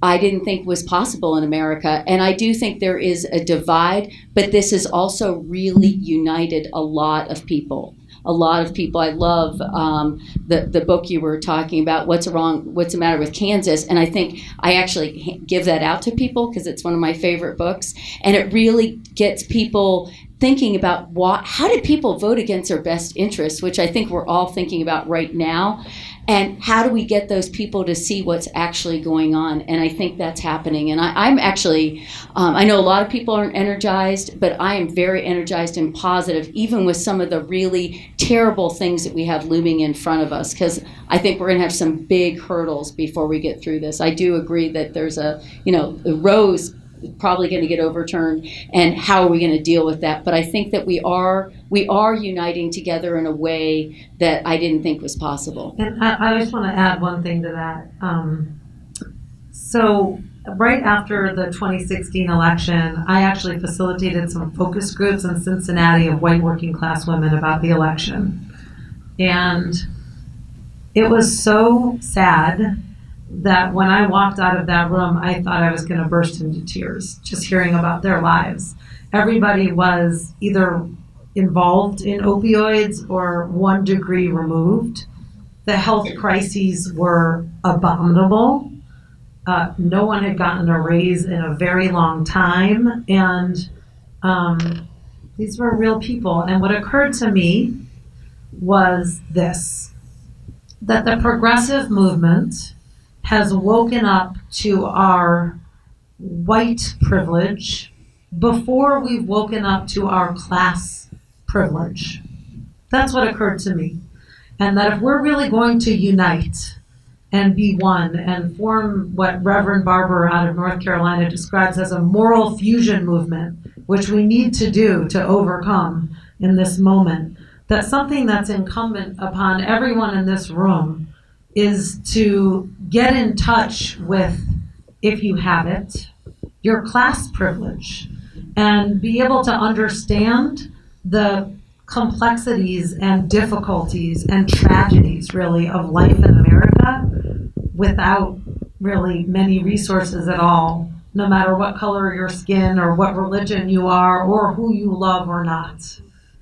I didn't think was possible in America. And I do think there is a divide, but this has also really united a lot of people. I love the book you were talking about, What's the Matter with Kansas? And I think I actually give that out to people because it's one of my favorite books. And it really gets people thinking about how did people vote against their best interests, which I think we're all thinking about right now. And how do we get those people to see what's actually going on? And I think that's happening. And I'm actually, I know a lot of people aren't energized, but I am very energized and positive, even with some of the really terrible things that we have looming in front of us, because I think we're going to have some big hurdles before we get through this. I do agree that there's the Roe's probably going to get overturned, and how are we going to deal with that? But I think that we are uniting together in a way that I didn't think was possible. And I just want to add one thing to that. So right after the 2016 election, I actually facilitated some focus groups in Cincinnati of white working class women about the election. And it was so sad that when I walked out of that room, I thought I was going to burst into tears just hearing about their lives. Everybody was either involved in opioids or 1 degree removed. The health crises were abominable. No one had gotten a raise in a very long time, and these were real people. And what occurred to me was this, that the progressive movement has woken up to our white privilege before we've woken up to our class privilege. That's what occurred to me. And that if we're really going to unite and be one and form what Reverend Barber out of North Carolina describes as a moral fusion movement, which we need to do to overcome in this moment, that something that's incumbent upon everyone in this room is to get in touch with, if you have it, your class privilege and be able to understand the complexities and difficulties and tragedies, really, of life in America without really many resources at all, no matter what color your skin or what religion you are or who you love or not.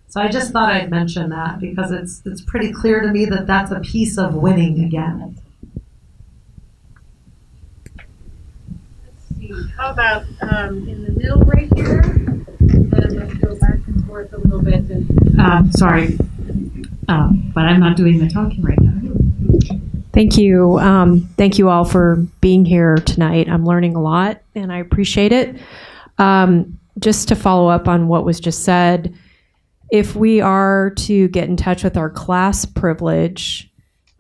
So I just thought I'd mention that because it's pretty clear to me that that's a piece of winning again. Let's see. How about in the middle right here? And let's go back and forth a little bit. And, sorry, but I'm not doing the talking right now. Thank you. Thank you all for being here tonight. I'm learning a lot, and I appreciate it. Just to follow up on what was just said, if we are to get in touch with our class privilege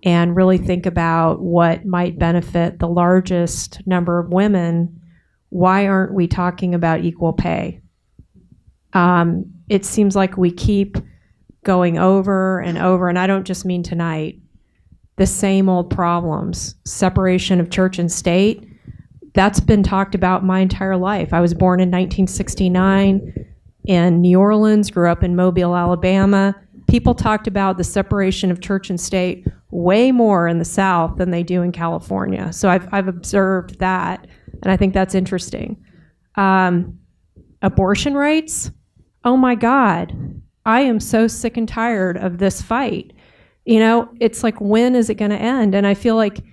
and really think about what might benefit the largest number of women, why aren't we talking about equal pay? It seems like we keep going over and over, and I don't just mean tonight, the same old problems. Separation of church and state, that's been talked about my entire life. I was born in 1969 in New Orleans, grew up in Mobile, Alabama. People talked about the separation of church and state way more in the South than they do in California. So I've observed that, and I think that's interesting. Abortion rights, oh my God, I am so sick and tired of this fight. You know, it's like, when is it going to end? And I feel like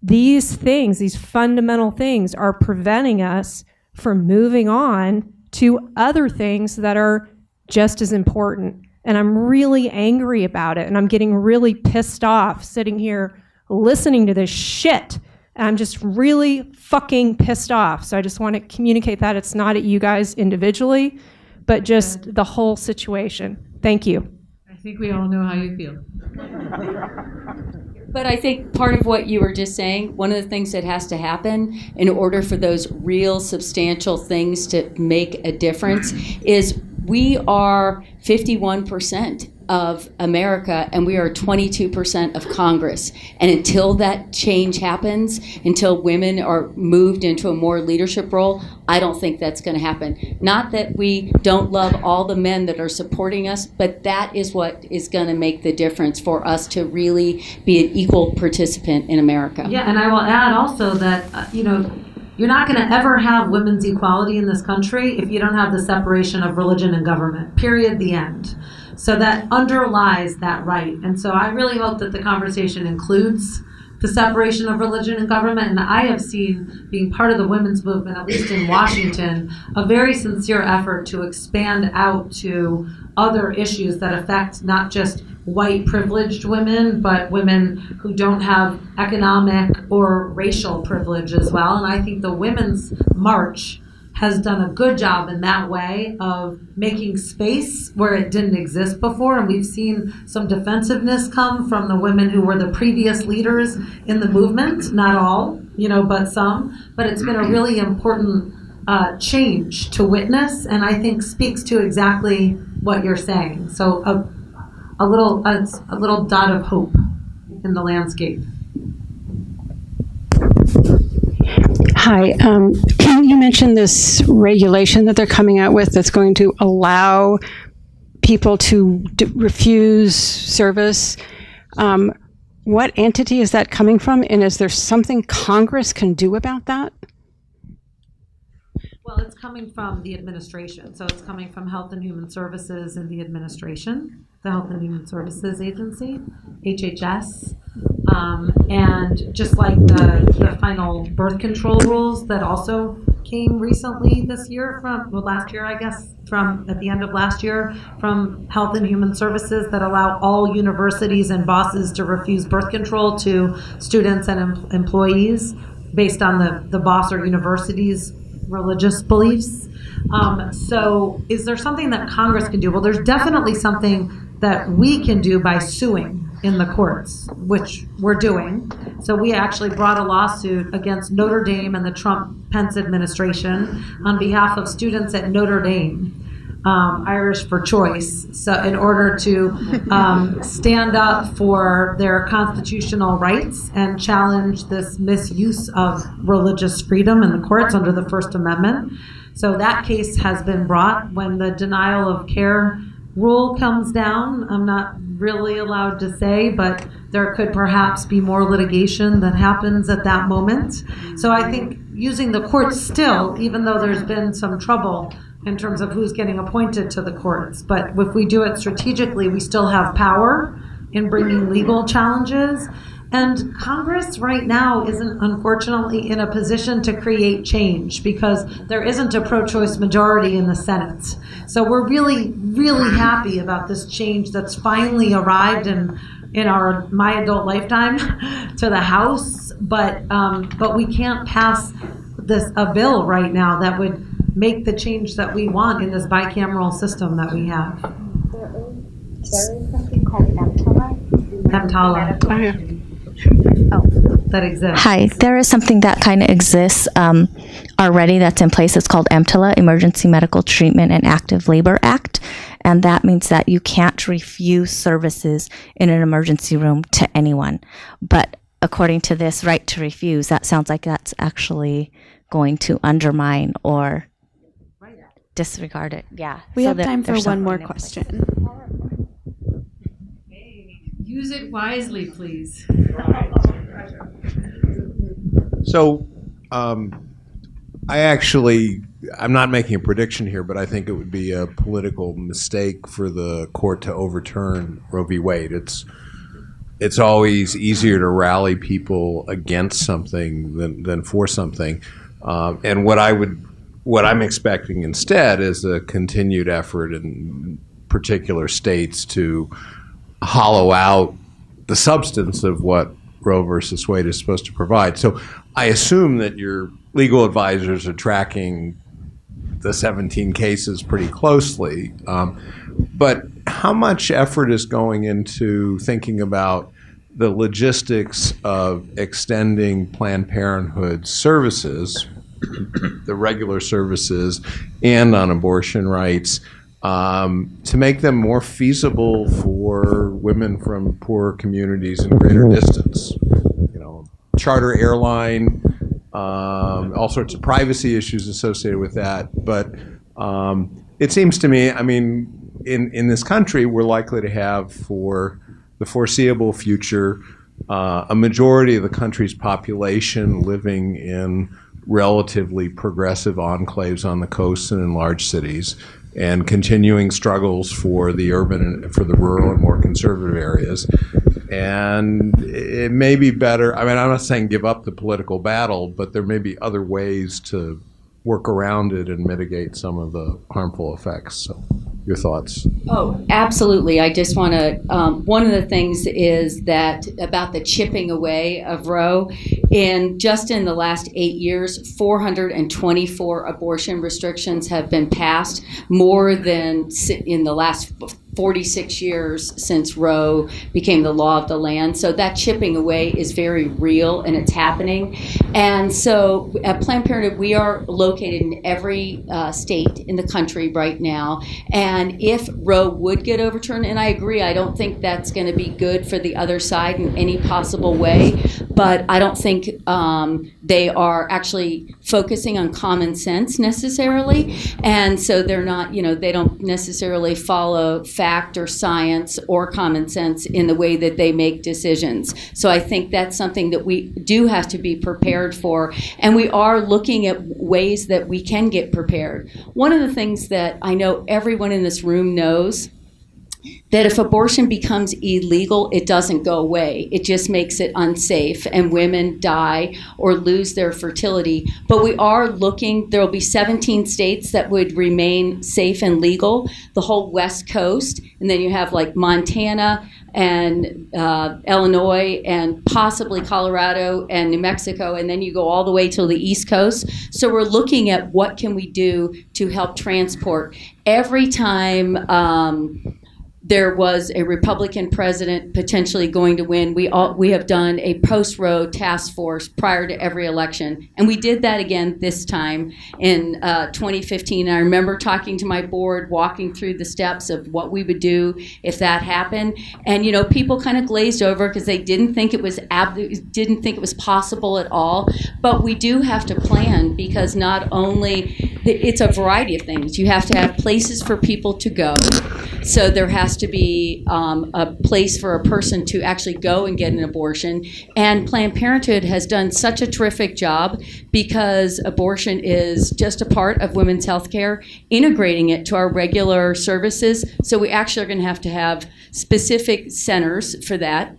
these things, these fundamental things, are preventing us from moving on to other things that are just as important. And I'm really angry about it. And I'm getting really pissed off sitting here listening to this shit. And I'm just really fucking pissed off. So I just want to communicate that. It's not at you guys individually, but just the whole situation. Thank you. I think we all know how you feel. But I think part of what you were just saying, one of the things that has to happen in order for those real substantial things to make a difference is we are 51% of America and we are 22% of Congress. And until that change happens, until women are moved into a more leadership role, I don't think that's going to happen. Not that we don't love all the men that are supporting us, but that is what is going to make the difference for us to really be an equal participant in America. Yeah, and I will add also that, you're not going to ever have women's equality in this country if you don't have the separation of religion and government, period, the end. So that underlies that right. And so I really hope that the conversation includes the separation of religion and government. And I have seen, being part of the women's movement, at least in Washington, a very sincere effort to expand out to other issues that affect not just white privileged women, but women who don't have economic or racial privilege as well. And I think the Women's March has done a good job in that way of making space where it didn't exist before. And we've seen some defensiveness come from the women who were the previous leaders in the movement, not all, but some. But it's been a really important change to witness, and I think speaks to exactly what you're saying. So a little dot of hope in the landscape. Hi. You mentioned this regulation that they're coming out with that's going to allow people to refuse service. What entity is that coming from, and is there something Congress can do about that? Well, it's coming from the administration. So it's coming from Health and Human Services and the administration, the Health and Human Services Agency, HHS. And just like the final birth control rules that also came recently this year last year, I guess, at the end of last year, from Health and Human Services that allow all universities and bosses to refuse birth control to students and employees based on the boss or university's religious beliefs. So is there something that Congress can do? Well, there's definitely something that we can do by suing in the courts, which we're doing. So we actually brought a lawsuit against Notre Dame and the Trump-Pence administration on behalf of students at Notre Dame, Irish for Choice, so in order to stand up for their constitutional rights and challenge this misuse of religious freedom in the courts under the First Amendment. So that case has been brought. When the denial of care rule comes down, I'm not really allowed to say, but there could perhaps be more litigation that happens at that moment. So I think using the courts still, even though there's been some trouble in terms of who's getting appointed to the courts, but if we do it strategically, we still have power in bringing legal challenges. And Congress right now isn't, unfortunately, in a position to create change because there isn't a pro-choice majority in the Senate. So we're really, really happy about this change that's finally arrived in my adult lifetime to the House. But we can't pass a bill right now that would make the change that we want in this bicameral system that we have. There is something called EMTALA. Oh, yeah. That exists. Hi, there is something that kind of exists already that's in place. It's called EMTALA, Emergency Medical Treatment and Active Labor Act. And that means that you can't refuse services in an emergency room to anyone. But according to this right to refuse, that sounds like that's actually going to undermine or disregard it. Yeah. We have time for one more question. Use it wisely, please. So, I'm not making a prediction here, but I think it would be a political mistake for the court to overturn Roe v. Wade. It's always easier to rally people against something than for something. And what I'm expecting instead is a continued effort in particular states to hollow out the substance of what Roe versus Wade is supposed to provide. So I assume that your legal advisors are tracking the 17 cases pretty closely. But how much effort is going into thinking about the logistics of extending Planned Parenthood services, the regular services, and on abortion rights, to make them more feasible for women from poor communities and greater distance? Charter airline, all sorts of privacy issues associated with that. But it seems to me, in this country, we're likely to have, for the foreseeable future, a majority of the country's population living in relatively progressive enclaves on the coast and in large cities, and continuing struggles for the urban, for the rural and more conservative areas. And it may be better, I'm not saying give up the political battle, but there may be other ways to work around it and mitigate some of the harmful effects. So your thoughts? Oh, absolutely. I just want to, one of the things is that about the chipping away of Roe, just in the last 8 years, 424 abortion restrictions have been passed, more than in the last 46 years since Roe became the law of the land. So that chipping away is very real, and it's happening. And so at Planned Parenthood, we are located in every state in the country right now. And if Roe would get overturned, and I agree, I don't think that's going to be good for the other side in any possible way, but I don't think they are actually focusing on common sense necessarily, and so they're not, they don't necessarily follow fact or science or common sense in the way that they make decisions. So I think that's something that we do have to be prepared for, and we are looking at ways that we can get prepared. One of the things that I know everyone in this room knows, that if abortion becomes illegal, it doesn't go away. It just makes it unsafe, and women die or lose their fertility. But we are looking, there will be 17 states that would remain safe and legal, the whole West Coast, and then you have like Montana and Illinois and possibly Colorado and New Mexico, and then you go all the way to the East Coast. So we're looking at what can we do to help transport. Every time there was a Republican president potentially going to win, we have done a post-Roe task force prior to every election. And we did that again this time in 2015. I remember talking to my board, walking through the steps of what we would do if that happened. And people kind of glazed over because they didn't think it was possible at all. But we do have to plan, because not only it's a variety of things. You have to have places for people to go. So there has to be a place for a person to actually go and get an abortion. And Planned Parenthood has done such a terrific job, because abortion is just a part of women's health care, integrating it to our regular services. So we actually are going to have specific centers for that.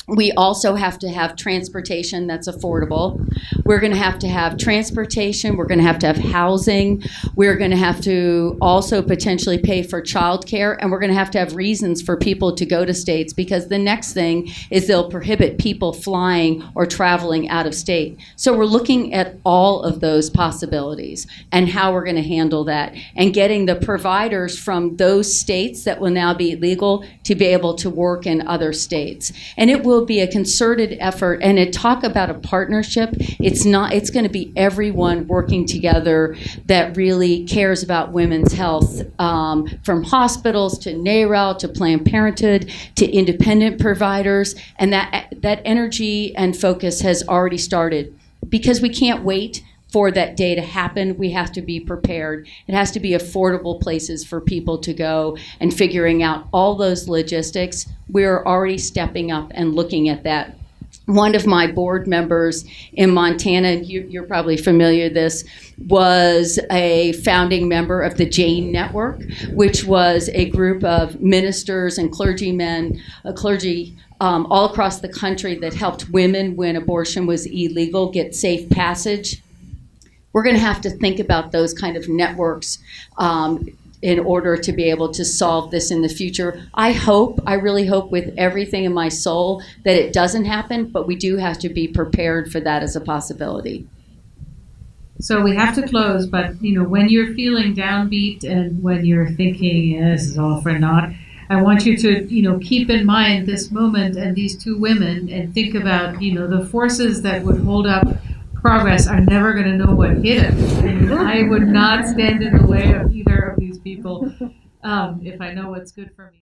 We also have to have transportation that's affordable. We're going to have transportation. We're going to have housing. We're going to have to also potentially pay for childcare, and we're going to have reasons for people to go to states, because the next thing is they'll prohibit people flying or traveling out of state. So we're looking at all of those possibilities and how we're going to handle that, and getting the providers from those states that will now be legal to be able to work in other states. And it will be a concerted effort, and it talk about a partnership. It's going to be everyone working together that really cares about women's health, from hospitals to NARAL to Planned Parenthood to independent providers, and that energy and focus has already started, because we can't wait for that day to happen. We have to be prepared. It has to be affordable places for people to go, and figuring out all those logistics. We're already stepping up and looking at that. One of my board members in Montana, you're probably familiar with this, was a founding member of the Jane Network, which was a group of ministers and clergymen, clergy all across the country that helped women, when abortion was illegal, get safe passage. We're going to have to think about those kind of networks in order to be able to solve this in the future. I really hope with everything in my soul that it doesn't happen, but we do have to be prepared for that as a possibility. So we have to close, but when you're feeling downbeat and when you're thinking, this is all for naught, I want you to, keep in mind this moment and these two women, and think about, the forces that would hold up progress are never going to know what hit them. And I would not stand in the way of either of these people if I know what's good for me.